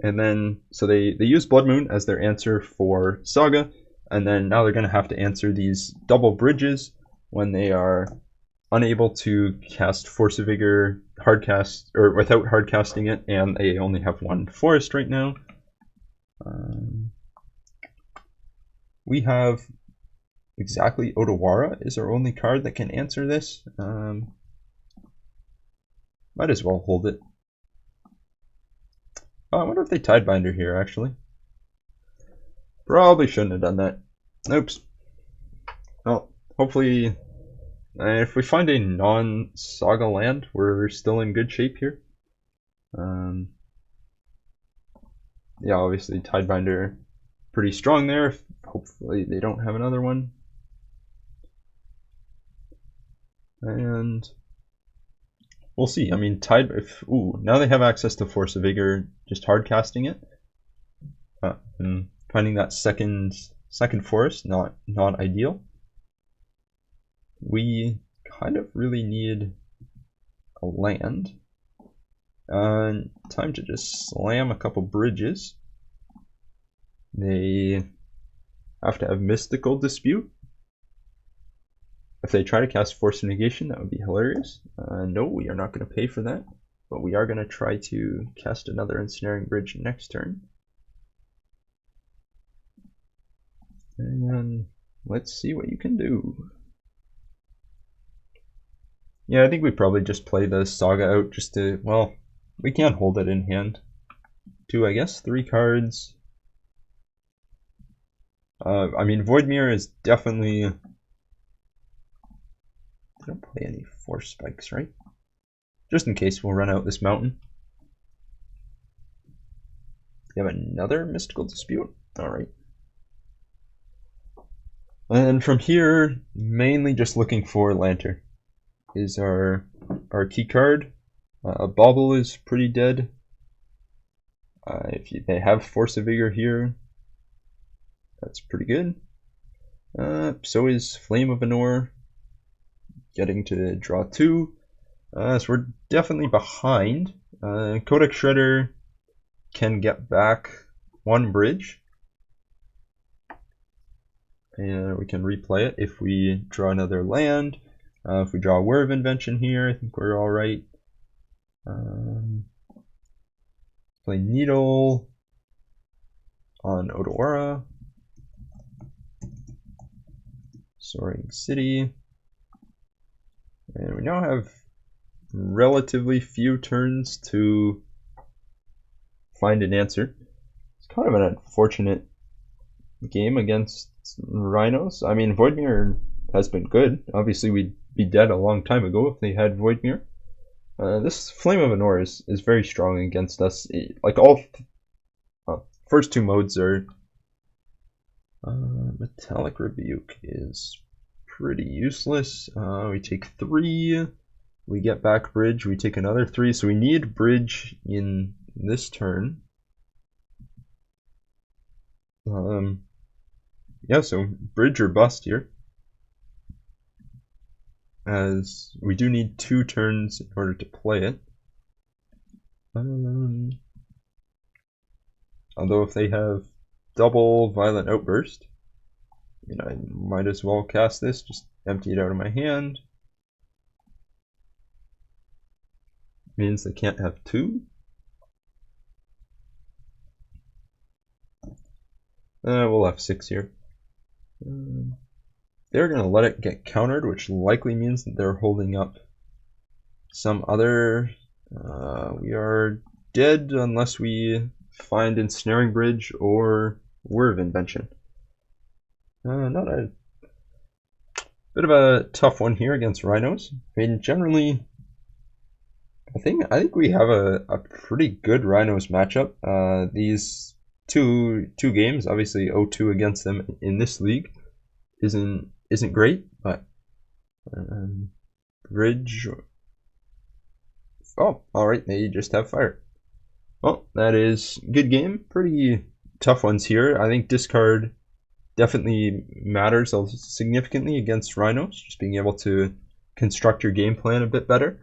And then, so they use Blood Moon as their answer for Saga, and then now they're going to have to answer these double bridges when they are unable to cast Force of Vigor hardcast, or without hardcasting it, and they only have 1 forest right now. We have exactly Odawara is our only card that can answer this. Might as well hold it. I wonder if they Tidebinder here, actually. Probably shouldn't have done that. Oops. Well, hopefully, if we find a non-Saga land, we're still in good shape here. Yeah, obviously Tidebinder pretty strong there. Hopefully they don't have another one. And we'll see. I mean, now they have access to Force of Vigor, just hard casting it. And finding that second forest, not ideal. We kind of really need a land. Time to just slam a couple bridges. They have to have Mystical Dispute. If they try to cast Force of Negation, that would be hilarious. No, we are not going to pay for that, but we are going to try to cast another Ensnaring Bridge next turn. And let's see what you can do. Yeah, I think we probably just play the Saga out just to, well, we can't hold it in hand. 2, I guess, 3 cards. I mean, Voidmere is definitely... I don't play any Force Spikes, right? Just in case we'll run out this mountain. You have another Mystical Dispute? Alright. And from here, mainly just looking for Lantern is our key card. Bauble is pretty dead. They have Force of Vigor here, that's pretty good. So is Flame of Anor, getting to draw 2. So we're definitely behind. Codex Shredder can get back 1 bridge. And we can replay it if we draw another land. If we draw a Whir of Invention here, I think we're alright. Play Needle on Odawara. Soaring City. And we now have relatively few turns to find an answer. It's kind of an unfortunate game against Rhinos. I mean, Voidmere has been good. Obviously, we'd be dead a long time ago if they had Voidmere. This Flame of Anor is very strong against us. Like all first 2 modes are Metallic Rebuke is pretty useless. We take 3, we get back bridge, we take another 3, so we need bridge in this turn. Yeah, so bridge or bust here, as we do need 2 turns in order to play it. Although if they have double Violent Outburst, I mean, I might as well cast this, just empty it out of my hand. Means they can't have 2. We'll have 6 here. They're going to let it get countered, which likely means that they're holding up some other... we are dead unless we find Ensnaring Bridge or Whir of Invention. Not a bit of a tough one here against Rhinos. I mean, generally, I think we have a pretty good Rhinos matchup. These two games, obviously 0-2 against them in this league, isn't great, but bridge. Oh, all right, they just have fire. Well, that is good game. Pretty tough ones here. I think discard definitely matters significantly against Rhinos, just being able to construct your game plan a bit better.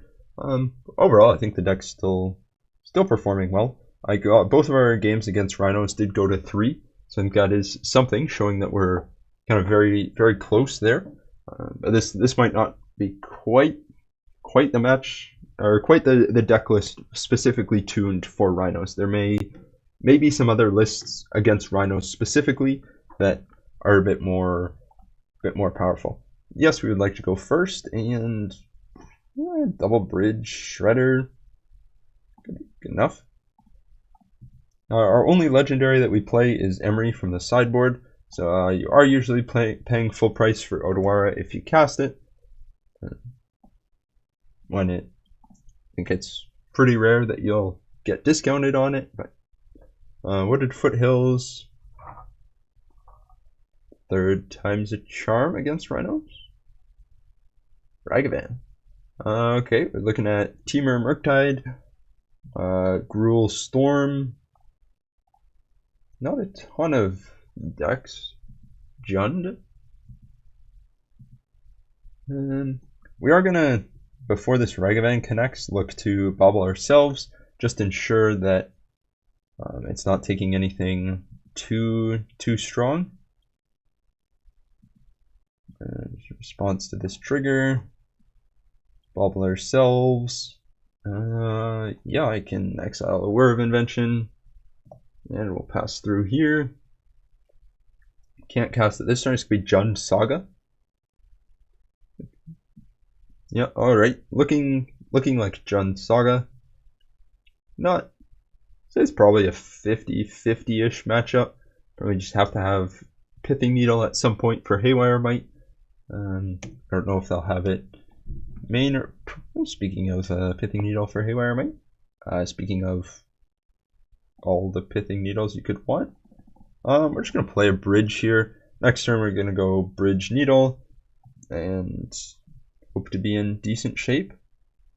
Overall, I think the deck's still performing well. I got both of our games against Rhinos did go to 3, so I think that is something, showing that we're kind of very, very close there. But this might not be quite the match, or quite the deck list specifically tuned for Rhinos. There may be some other lists against Rhinos specifically that are a bit more powerful. Yes, we would like to go first, and double bridge Shredder, good enough. Our only legendary that we play is Emry from the sideboard, so you are usually paying full price for Odawara if you cast it. I think it's pretty rare that you'll get discounted on it, but Wooded Foothills, 3rd time's a charm against Rhinos. Ragavan. Okay, we're looking at Temur Murktide, Gruul Storm. Not a ton of decks. Jund. And we are gonna, before this Ragavan connects, look to bauble ourselves. just ensure that it's not taking anything too strong. Response to this trigger. Bauble ourselves. Yeah, I can exile a Whir of Invention, and we'll pass through here. Can't cast it this turn. It's gonna be Jund Saga. Yeah, all right. Looking like Jund Saga. Not. It's probably a 50-50-ish matchup. Probably just have to have Pithing Needle at some point for Haywire Might. I don't know if they'll have it main or. Speaking of Pithing Needle for Haywire Might. Speaking of all the Pithing Needles you could want. We're just gonna play a bridge here. Next turn we're gonna go Bridge Needle and hope to be in decent shape.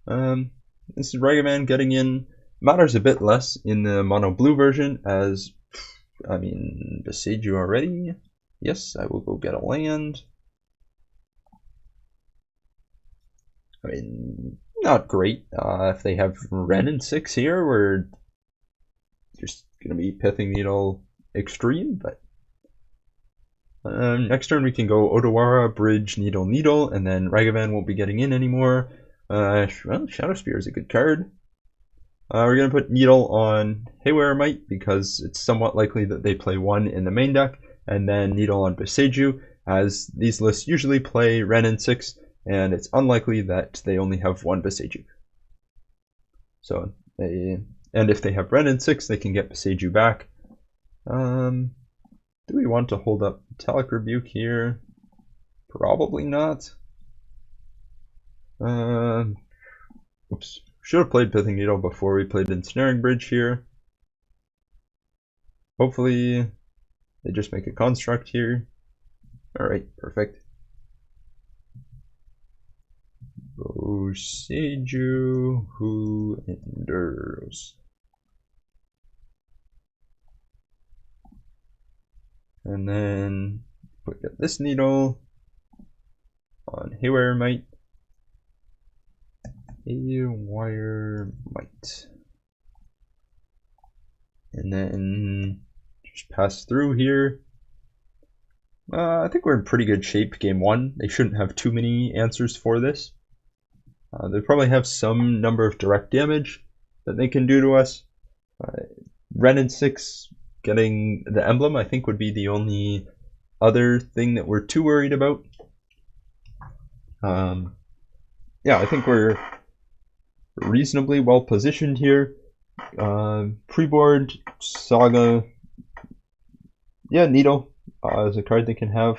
This is Ragavan getting in. Matters a bit less in the mono blue version, as I mean, Beside You already. Yes, I will go get a land. I mean, not great. If they have Ren and 6 here, we're just gonna be Pithing Needle extreme, but next turn we can go Odawara, Bridge, Needle, Needle, and then Ragavan won't be getting in anymore. Well, Shadow Spear is a good card. We're going to put Needle on Haywire Might because it's somewhat likely that they play 1 in the main deck, and then Needle on Beseiju, as these lists usually play Ren and 6, and it's unlikely that they only have 1 Beseiju. So, and if they have Ren and 6, they can get Beseiju back. Do we want to hold up Metallic Rebuke here? Probably not. Oops. Should have played Pithing Needle before we played Ensnaring Bridge here. Hopefully they just make a construct here. Alright, perfect. Beseiju, who endures. And then we get this Needle on Haywire Might. Haywire Might. And then just pass through here. I think we're in pretty good shape game 1. They shouldn't have too many answers for this. They probably have some number of direct damage that they can do to us. Ren and 6 getting the emblem, I think, would be the only other thing that we're too worried about. Yeah, I think we're reasonably well positioned here. Pre-board, Saga, yeah, Needle is a card they can have.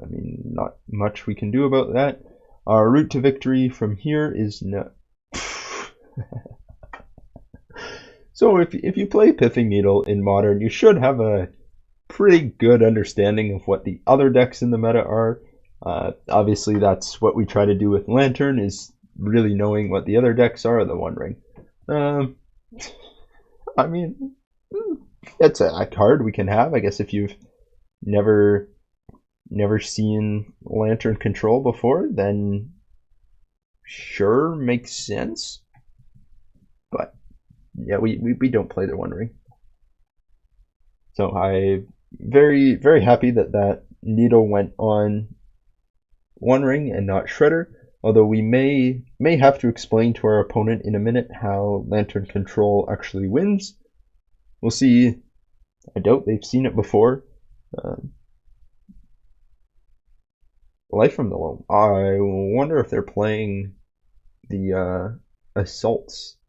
I mean, not much we can do about that. Our route to victory from here is no. So if you play Pithing Needle in Modern, you should have a pretty good understanding of what the other decks in the meta are. Obviously, that's what we try to do with Lantern, is really knowing what the other decks are, the One Ring. I mean, it's a card we can have. I guess if you've never seen Lantern Control before, then sure, makes sense. But yeah, we don't play the One Ring. So I'm very, very happy that Needle went on One Ring and not Shredder. Although we may have to explain to our opponent in a minute how Lantern Control actually wins. We'll see. I doubt they've seen it before. Life from the Loam. I wonder if they're playing the Assaults.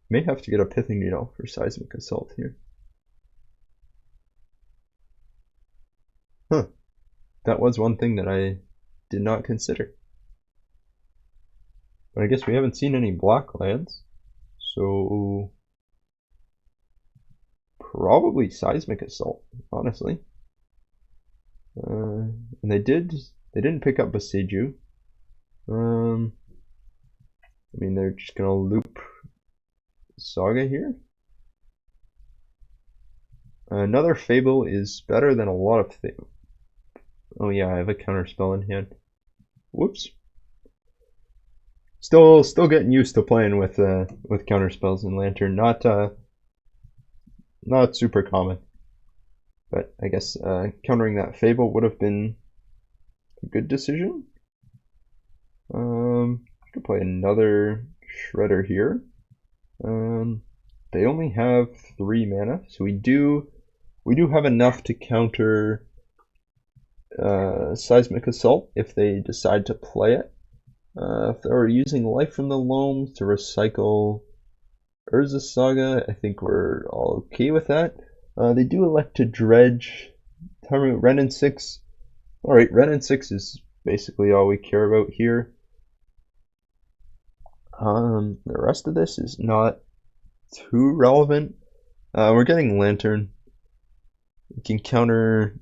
May have to get a Pithing Needle for Seismic Assault here. Huh. That was one thing that I did not consider. But I guess we haven't seen any black lands. So probably Seismic Assault, honestly. And they didn't pick up Beseiju. I mean, they're just gonna loop Saga here. Another Fable is better than a lot of things. Oh yeah, I have a counterspell in hand. Whoops. Still getting used to playing with counterspells and lantern. Not super common, but I guess countering that fable would have been a good decision. I could play another shredder here. They only have 3 mana, so we do have enough to counter seismic assault if they decide to play it. If they're using life from the loam to recycle Urza Saga, I think we're all okay with that. They do elect to dredge. Ren and 6. Alright, Ren and 6 is basically all we care about here. The rest of this is not too relevant. We're getting Lantern. We can counter.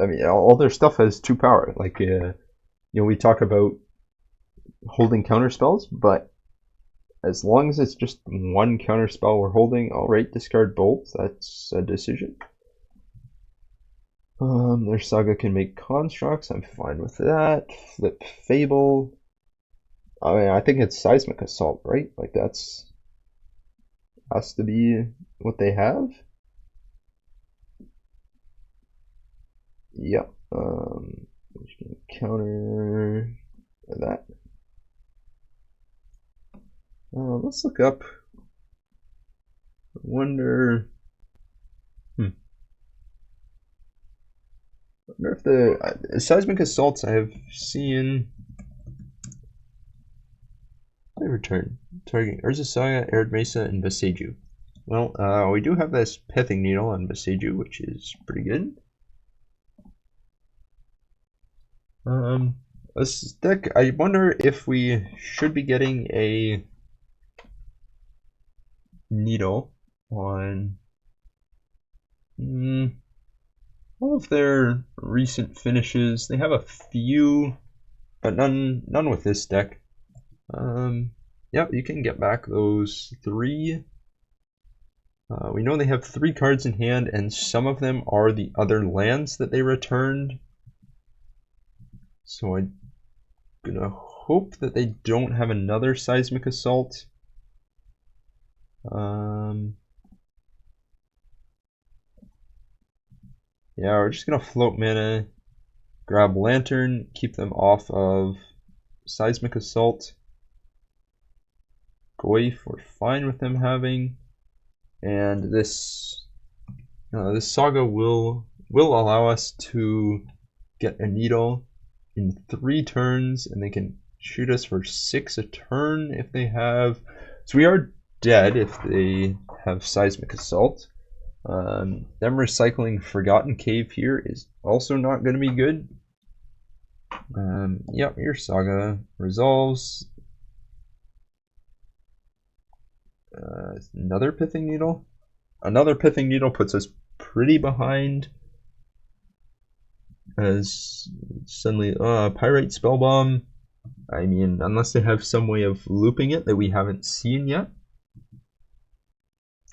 I mean, all their stuff has 2 power. Like, we talk about holding counter spells, but as long as it's just 1 counter spell we're holding, alright, discard bolts. That's a decision. Their Saga can make constructs. I'm fine with that. Flip Fable. I mean, I think it's Seismic Assault, right? Like, that's has to be what they have. Yep. Just gonna counter that. Let's look up. I wonder. I wonder if the Seismic Assaults I have seen. Play return. Targeting Urza Saga, Arid Mesa, and Boseiju. Well, we do have this Pithing Needle on Boseiju, which is pretty good. This deck, I wonder if we should be getting a needle on all of their recent finishes. They have a few, but none with this deck. Yep, you can get back those 3. We know they have 3 cards in hand, and some of them are the other lands that they returned. So I'm gonna hope that they don't have another Seismic Assault. Yeah, we're just gonna float mana, grab Lantern, keep them off of Seismic Assault. Goyf, we're fine with them having, and this Saga will allow us to get a needle in 3 turns, and they can shoot us for 6 a turn if they have. So we are dead if they have Seismic Assault. Them recycling Forgotten Cave here is also not going to be good. Yep, your Saga resolves. Another Pithing Needle. Another Pithing Needle puts us pretty behind. As suddenly, Pyrite Spellbomb. I mean, unless they have some way of looping it that we haven't seen yet.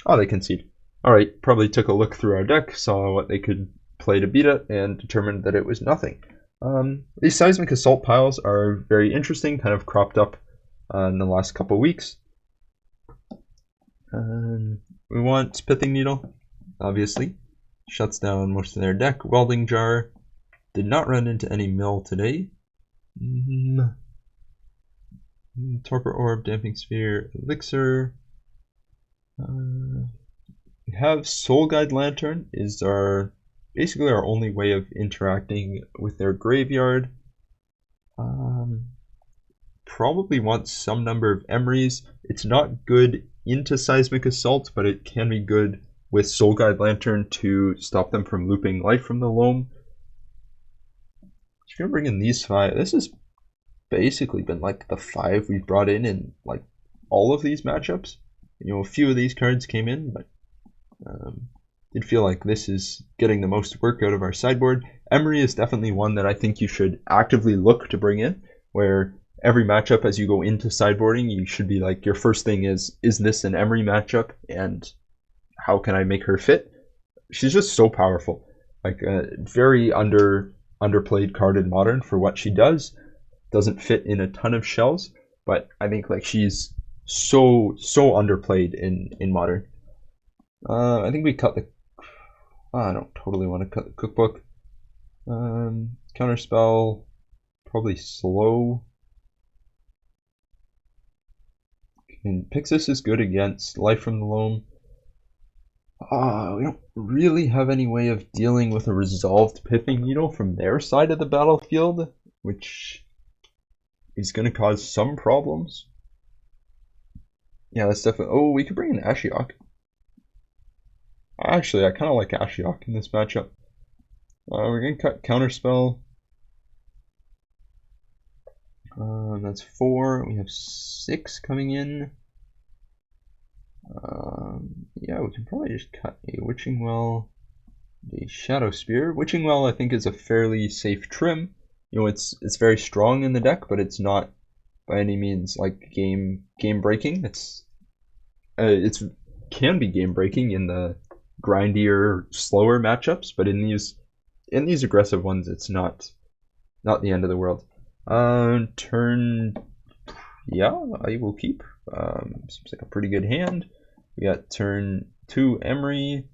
Oh, they concede. Alright, probably took a look through our deck, saw what they could play to beat it, and determined that it was nothing. These Seismic Assault piles are very interesting, kind of cropped up in the last couple weeks. We want Pithing Needle, obviously. Shuts down most of their deck. Welding Jar. Did not run into any mill today. Torpor Orb, Damping Sphere, Elixir. We have Soul Guide Lantern is basically our only way of interacting with their graveyard. Probably want some number of Emrys. It's not good into Seismic Assault, but it can be good with Soul Guide Lantern to stop them from looping life from the Loam. Just gonna bring in these 5. This has basically been like the 5 we've brought in like all of these matchups. A few of these cards came in, but did feel like this is getting the most work out of our sideboard. Emry is definitely one that I think you should actively look to bring in, where every matchup as you go into sideboarding, you should be like, your first thing is this an Emry matchup, and how can I make her fit? She's just so powerful. Like, very underplayed card in Modern for what she does. Doesn't fit in a ton of shells, but I think like she's so underplayed in modern. I think we cut the. I don't totally want to cut the cookbook. Counterspell, probably slow. And Pixis is good against Life from the Loam. We don't really have any way of dealing with a resolved Pithing Needle from their side of the battlefield, which is going to cause some problems. Yeah, that's definitely. Oh, we could bring in Ashiok. Actually, I kind of like Ashiok in this matchup. We're going to cut Counterspell. That's 4. We have 6 coming in. Yeah, we can probably just cut a Witching Well, a Shadow Spear. Witching Well, I think, is a fairly safe trim. You know, it's very strong in the deck, but it's not by any means like game breaking. It's can be game breaking in the grindier, slower matchups, but in these aggressive ones, it's not the end of the world. Turn, yeah, I will keep. Seems like a pretty good hand. We got turn 2 Emry,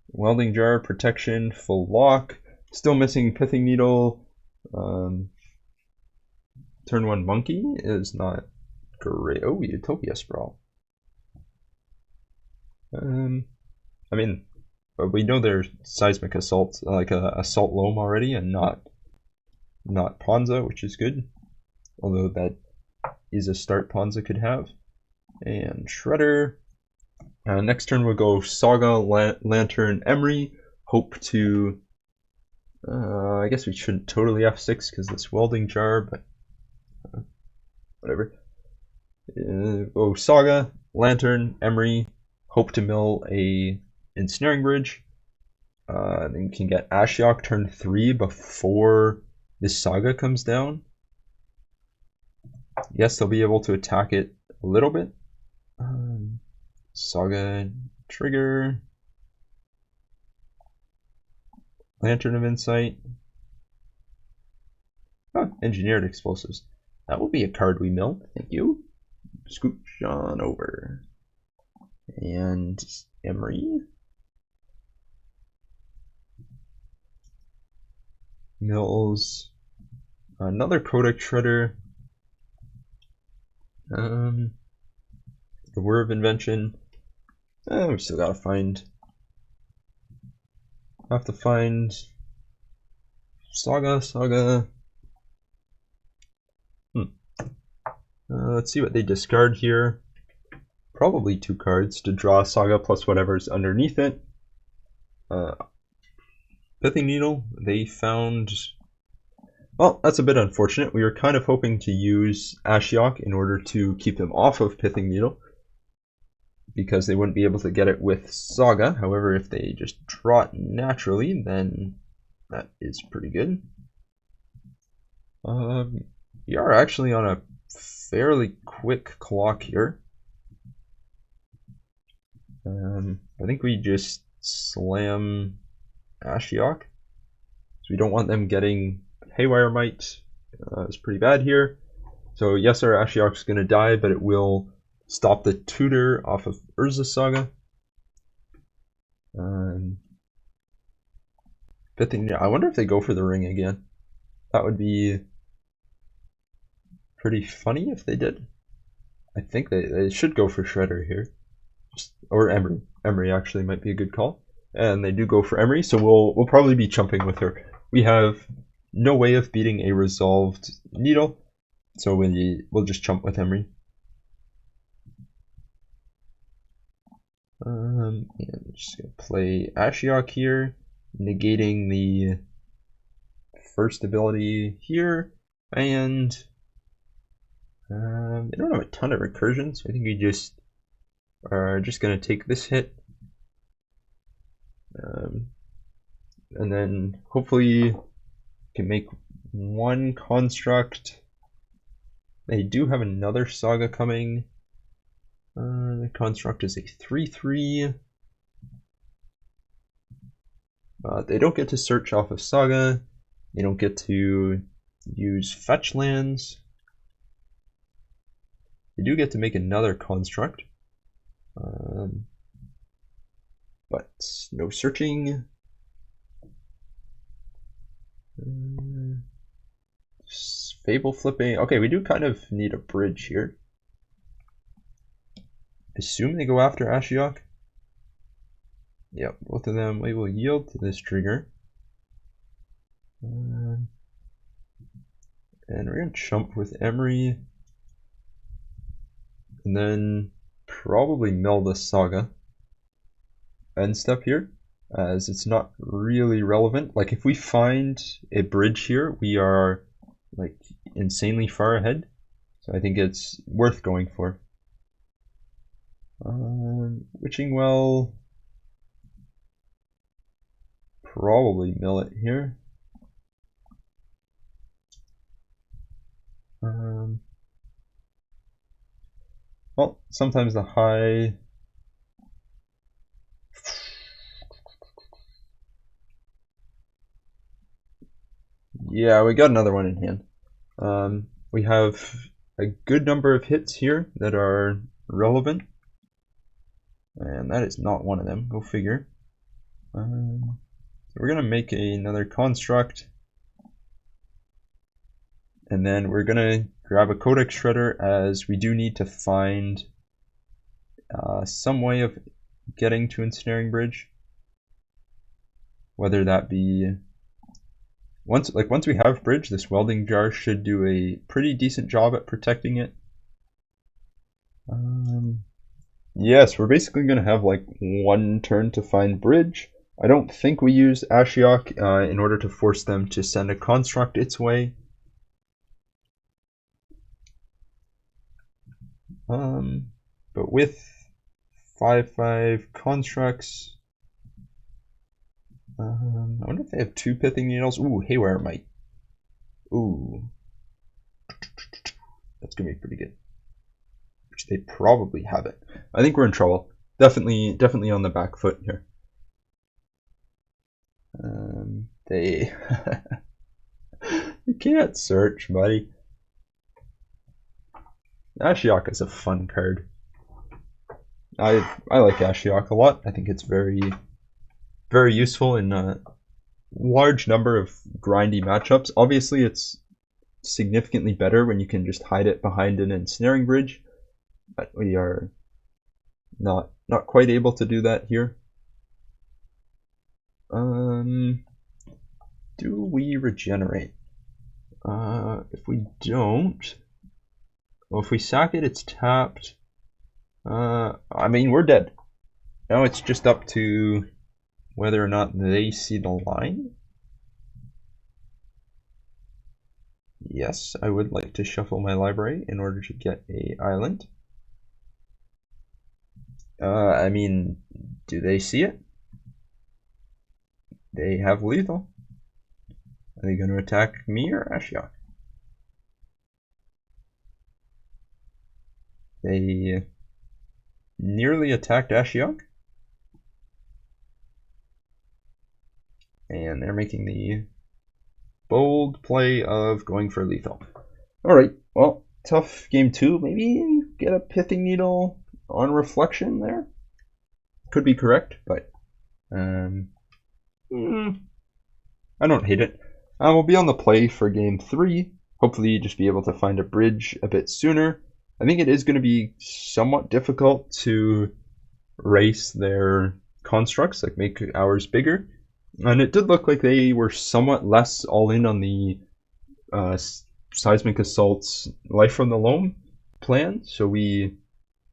welding jar, protection, full lock. Still missing Pithing Needle. Turn 1 monkey is not great. Oh, Utopia Sprawl. I mean, we know they're seismic assault, like a assault loam already, and not Ponza, which is good. Although that is a start Ponza could have. And Shredder. Next turn we'll go Saga, Lantern, Emry. Hope to. I guess we shouldn't totally F6 because this welding jar, but whatever. Go Saga, Lantern, Emry. Hope to mill a Ensnaring Bridge. Then you can get Ashiok turn 3 before this Saga comes down. Yes, they'll be able to attack it a little bit. Saga trigger. Lantern of Insight. Engineered Explosives. That will be a card we mill. Thank you. Scooch on over. And Emry. Mills. Another Product Shredder. The Whir of Invention. We still gotta find. Have to find Saga. Let's see what they discard here. Probably 2 cards to draw Saga plus whatever's underneath it. Pithing Needle, they found. Well, that's a bit unfortunate. We were kind of hoping to use Ashiok in order to keep them off of Pithing Needle, because they wouldn't be able to get it with Saga. However, if they just draw it naturally, then that is pretty good. We are actually on a fairly quick clock here. I think we just slam Ashiok. So we don't want them getting Haywire Might. It's pretty bad here. So yes, our Ashiok's going to die, but it will stop the tutor off of Urza Saga. I wonder if they go for the ring again. That would be pretty funny if they did. I think they should go for Shredder here. Or Emry. Emry actually might be a good call. And they do go for Emry, so we'll probably be chumping with her. We have no way of beating a resolved needle, so we'll just chump with Emry. And just gonna play Ashiok here, negating the first ability here, and I don't have a ton of recursion, so I think we just are just gonna take this hit, and then hopefully can make 1 construct. They do have another Saga coming. The construct is a 3/3. They don't get to search off of Saga. They don't get to use fetch lands. You do get to make another construct. But no searching. Fable flipping. Okay, we do kind of need a bridge here. Assume they go after Ashiok. Yep, both of them. We will yield to this trigger. And we're going to chump with Emry. And then probably mill the Saga. End step here, as it's not really relevant. Like, if we find a bridge here, we are like insanely far ahead. So I think it's worth going for. Witching Well. Probably mill it here. Well, sometimes the high. Yeah, we got another one in hand. We have a good number of hits here that are relevant. And that is not one of them, go figure. So we're going to make another construct. And then we're going to grab a Codex Shredder, as we do need to find some way of getting to Ensnaring Bridge. Whether that be... Once we have bridge, this welding jar should do a pretty decent job at protecting it. Yes, we're basically going to have like one turn to find bridge. I don't think we use Ashiok in order to force them to send a construct its way. But with 5/5 constructs, I wonder if they have 2 pithing needles. Ooh, Haywire might. Ooh, that's gonna be pretty good. Which they probably have it. I think we're in trouble. Definitely on the back foot here. They you can't search, buddy. Ashiok is a fun card. I like Ashiok a lot. I think it's very useful in a large number of grindy matchups. Obviously, it's significantly better when you can just hide it behind an ensnaring bridge, but we are not quite able to do that here. Do we regenerate? If we don't, well, if we sack it, it's tapped. I mean, we're dead. Now it's just up to whether or not they see the line. Yes, I would like to shuffle my library in order to get a island. I mean, do they see it? They have lethal. Are they going to attack me or Ashiok? They nearly attacked Ashiok. And they're making the bold play of going for lethal. Alright, well, tough game 2. Maybe get a pithing needle on reflection there. Could be correct, but I don't hate it. We'll be on the play for game 3. Hopefully just be able to find a bridge a bit sooner. I think it is going to be somewhat difficult to race their constructs, like make ours bigger. And it did look like they were somewhat less all in on the Seismic Assault's Life from the Loam plan, so we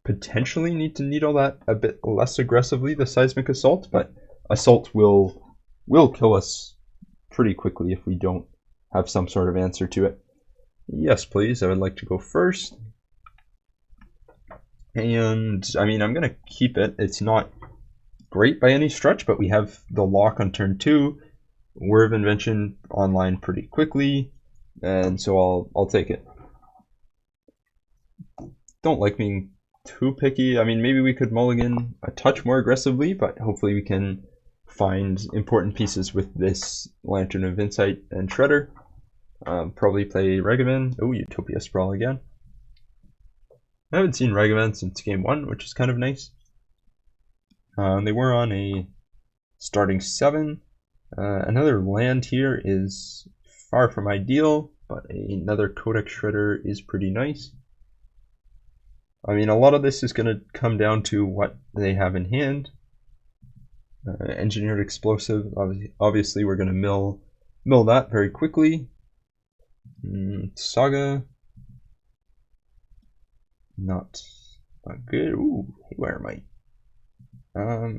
potentially need to needle that a bit less aggressively, the Seismic Assault, but Assault will kill us pretty quickly if we don't have some sort of answer to it. Yes, please, I would like to go first. And, I mean, I'm going to keep it. It's not great by any stretch, but we have the lock on turn 2. Word of Invention online pretty quickly, and so I'll take it. Don't like being too picky. I mean, maybe we could mulligan a touch more aggressively, but hopefully we can find important pieces with this Lantern of Insight and Shredder. Probably play Regimen. Oh, Utopia Sprawl again. I haven't seen Ragavan since game 1, which is kind of nice. They were on a starting 7. Another land here is far from ideal, but another Codex Shredder is pretty nice. I mean, a lot of this is going to come down to what they have in hand. Engineered explosive, obviously we're going to mill that very quickly. Saga, not good. Ooh, where am I?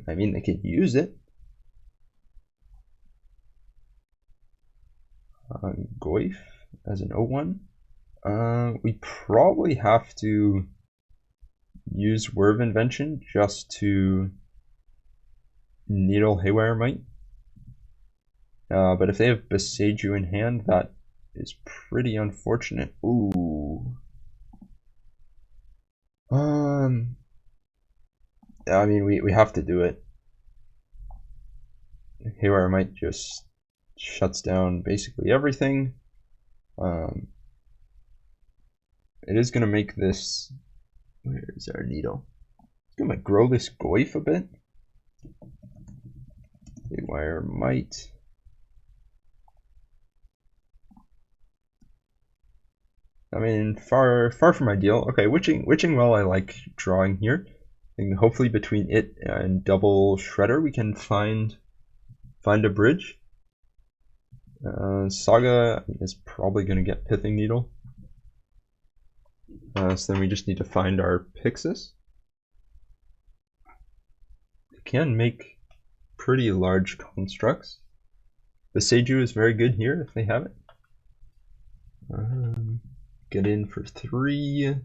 I mean, they could use it. Goif as an O1. We probably have to use Werv Invention just to needle Haywire Mite. But if they have Beseiju in hand, that is pretty unfortunate. Ooh. I mean, we have to do it. Haywire Mite just shuts down basically everything. It is going to make this... Where is our needle? It's going to grow this Goif a bit. Haywire Mite. I mean, far from ideal. Okay, Witching Well I like drawing here. And hopefully between it and double Shredder we can find a bridge. Saga is probably going to get Pithing Needle. So then we just need to find our Pixis. They can make pretty large constructs. The Beseiju is very good here if they have it. Get in for 3.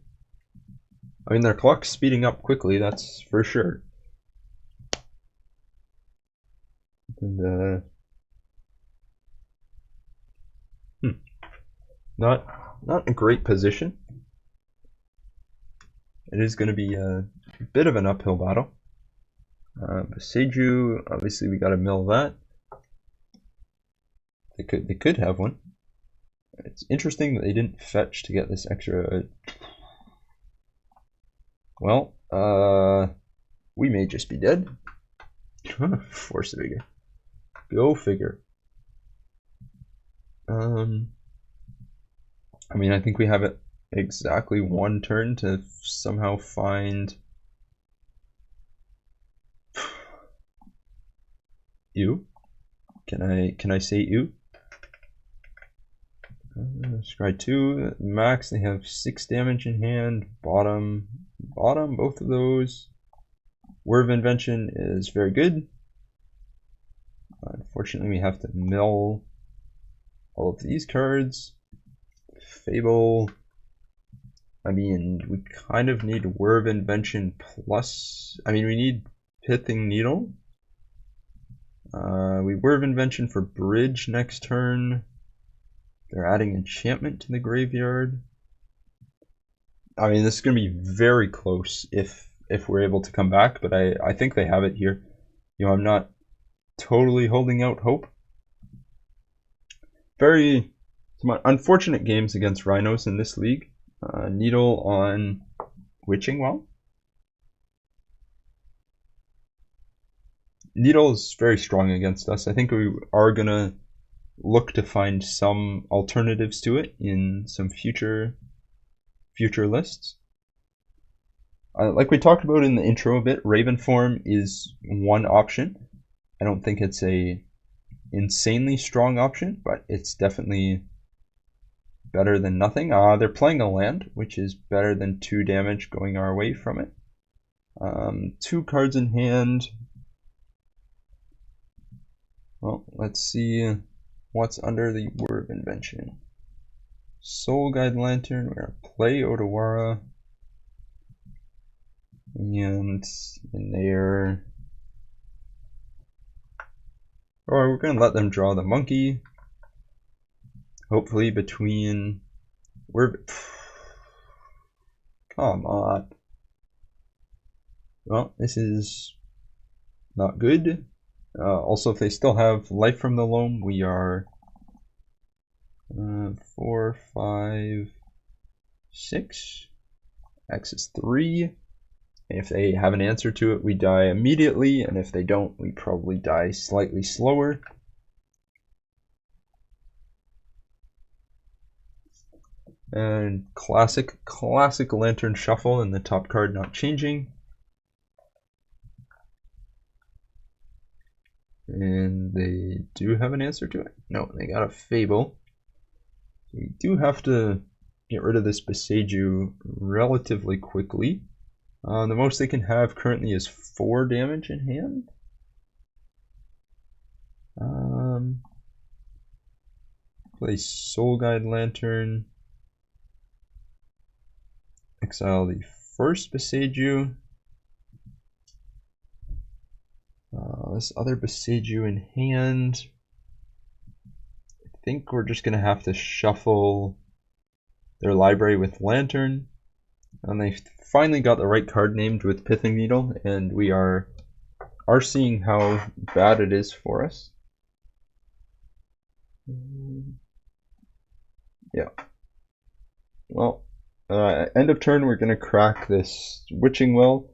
I mean, their clock's speeding up quickly, that's for sure. And, not a great position. It is going to be a bit of an uphill battle. Beseiju, obviously we got to mill that. They could have one. It's interesting that they didn't fetch to get this extra. Well, we may just be dead. Force the vigor. Go figure. I mean, I think we have it exactly 1 turn to somehow find. You? Can I say you? Scry 2, max, they have 6 damage in hand, bottom, both of those. Werv Invention is very good. Unfortunately, we have to mill all of these cards. Fable, I mean, we kind of need Werv Invention plus, I mean, we need Pithing Needle. We Werv Invention for bridge next turn. They're adding enchantment to the graveyard. I mean, this is going to be very close if we're able to come back, but I think they have it here. You know, I'm not totally holding out hope. Very some unfortunate games against Rhinos in this league. Needle on Witching Well. Needle is very strong against us. I think we are going to look to find some alternatives to it in some future lists. Like we talked about in the intro a bit, Raven form is one option. I don't think it's a insanely strong option, but it's definitely better than nothing. They're playing a land, which is better than 2 damage going our way from it. 2 cards in hand. Well, let's see what's under the Werv Invention. Soul Guide Lantern, we're going to play Odawara. And in there... Or we're going to let them draw the monkey. Hopefully between... Come on. Well, this is not good. Also, if they still have life from the Loam, we are 4, 5, 6. X is 3. And if they have an answer to it, we die immediately, and if they don't, we probably die slightly slower. And classic lantern shuffle, and the top card not changing. And they do have an answer to it. No, they got a fable. We do have to get rid of this Beseju relatively quickly. The most they can have currently is 4 damage in hand. Play Soul Guide Lantern. Exile the first Beseju. This other Beseju in hand. I think we're just going to have to shuffle their library with Lantern. And they finally got the right card named with Pithing Needle, and we are seeing how bad it is for us. Yeah. Well, end of turn, we're going to crack this Witching Well,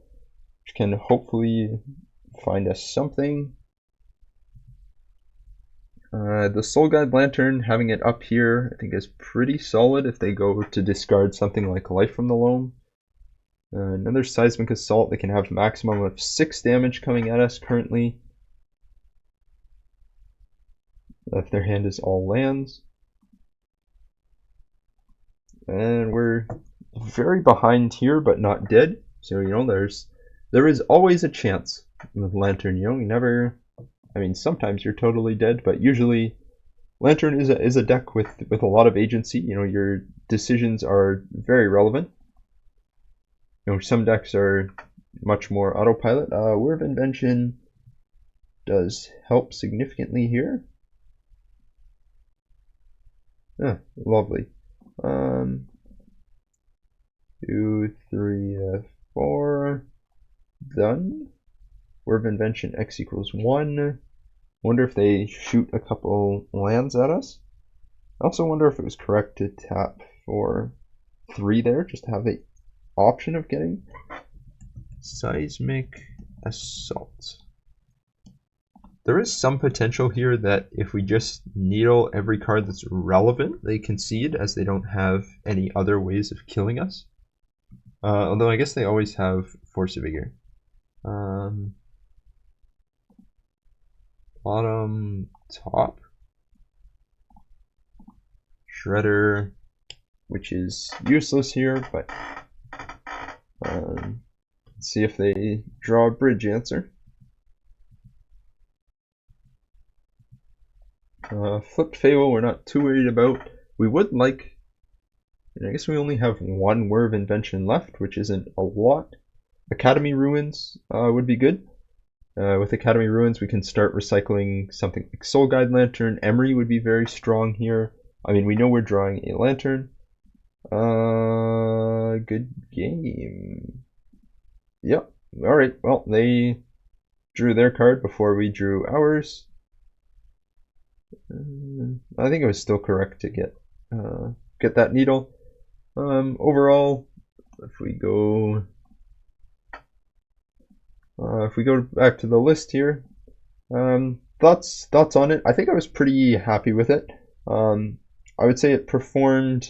which can hopefully find us something. The Soul Guide Lantern, having it up here, I think is pretty solid if they go to discard something like Life from the Loam. Another Seismic Assault, they can have a maximum of 6 damage coming at us currently. If their hand is all lands. And we're very behind here, but not dead. So, you know, there is always a chance with Lantern. You know, you never, I mean, sometimes you're totally dead, but usually Lantern is a deck with a lot of agency. You know, your decisions are very relevant. You know, some decks are much more autopilot. Word of Invention does help significantly here. Lovely. 2, 3, 4. Done. Word of Invention X equals 1. Wonder if they shoot a couple lands at us. I also wonder if it was correct to tap for 3 there, just to have the option of getting Seismic Assault. There is some potential here that if we just needle every card that's relevant, they concede, as they don't have any other ways of killing us. Although I guess they always have Force of Vigor. Bottom, top. Shredder, which is useless here, but let's see if they draw a bridge answer. Flipped Fable, we're not too worried about. We would like, I guess we only have 1 Word of Invention left, which isn't a lot. Academy Ruins would be good. With Academy Ruins, we can start recycling something like Soul Guide Lantern. Emry would be very strong here. I mean, we know we're drawing a Lantern. Good game. Yep. Alright, well, they drew their card before we drew ours. I think it was still correct to get that needle. Overall, if we go back to the list here, thoughts on it. I think I was pretty happy with it. I would say it performed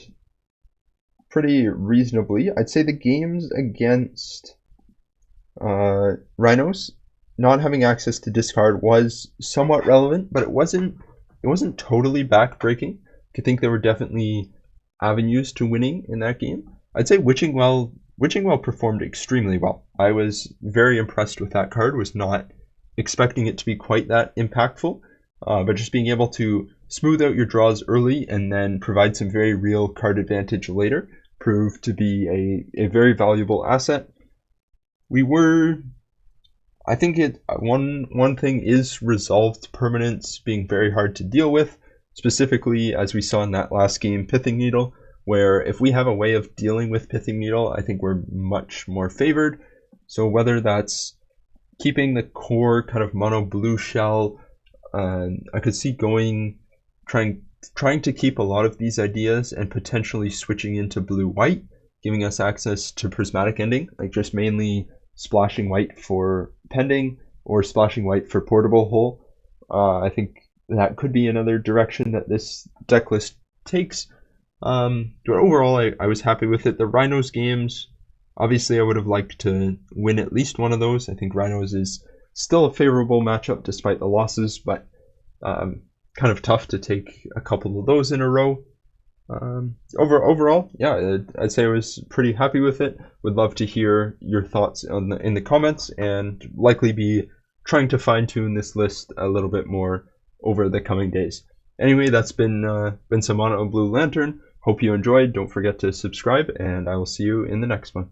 pretty reasonably. I'd say the games against Rhinos, not having access to discard was somewhat relevant, but it wasn't totally backbreaking. I think there were definitely avenues to winning in that game. I'd say Witching Well performed extremely well. I was very impressed with that card. Was not expecting it to be quite that impactful, but just being able to smooth out your draws early and then provide some very real card advantage later proved to be a very valuable asset. I think one thing is resolved permanence being very hard to deal with, specifically as we saw in that last game, Pithing Needle, where if we have a way of dealing with Pithing Needle, I think we're much more favored. So whether that's keeping the core kind of mono blue shell, I could see trying to keep a lot of these ideas and potentially switching into blue white, giving us access to prismatic ending, like just mainly splashing white for pending or splashing white for portable hole. I think that could be another direction that this deck list takes. But overall, I was happy with it. The Rhinos games, obviously, I would have liked to win at least one of those. I think Rhinos is still a favorable matchup despite the losses, but kind of tough to take a couple of those in a row. Overall, yeah, I'd say I was pretty happy with it. Would love to hear your thoughts in the comments, and likely be trying to fine tune this list a little bit more over the coming days. Anyway, that's been some Mono Blue Lantern. Hope you enjoyed. Don't forget to subscribe, and I will see you in the next one.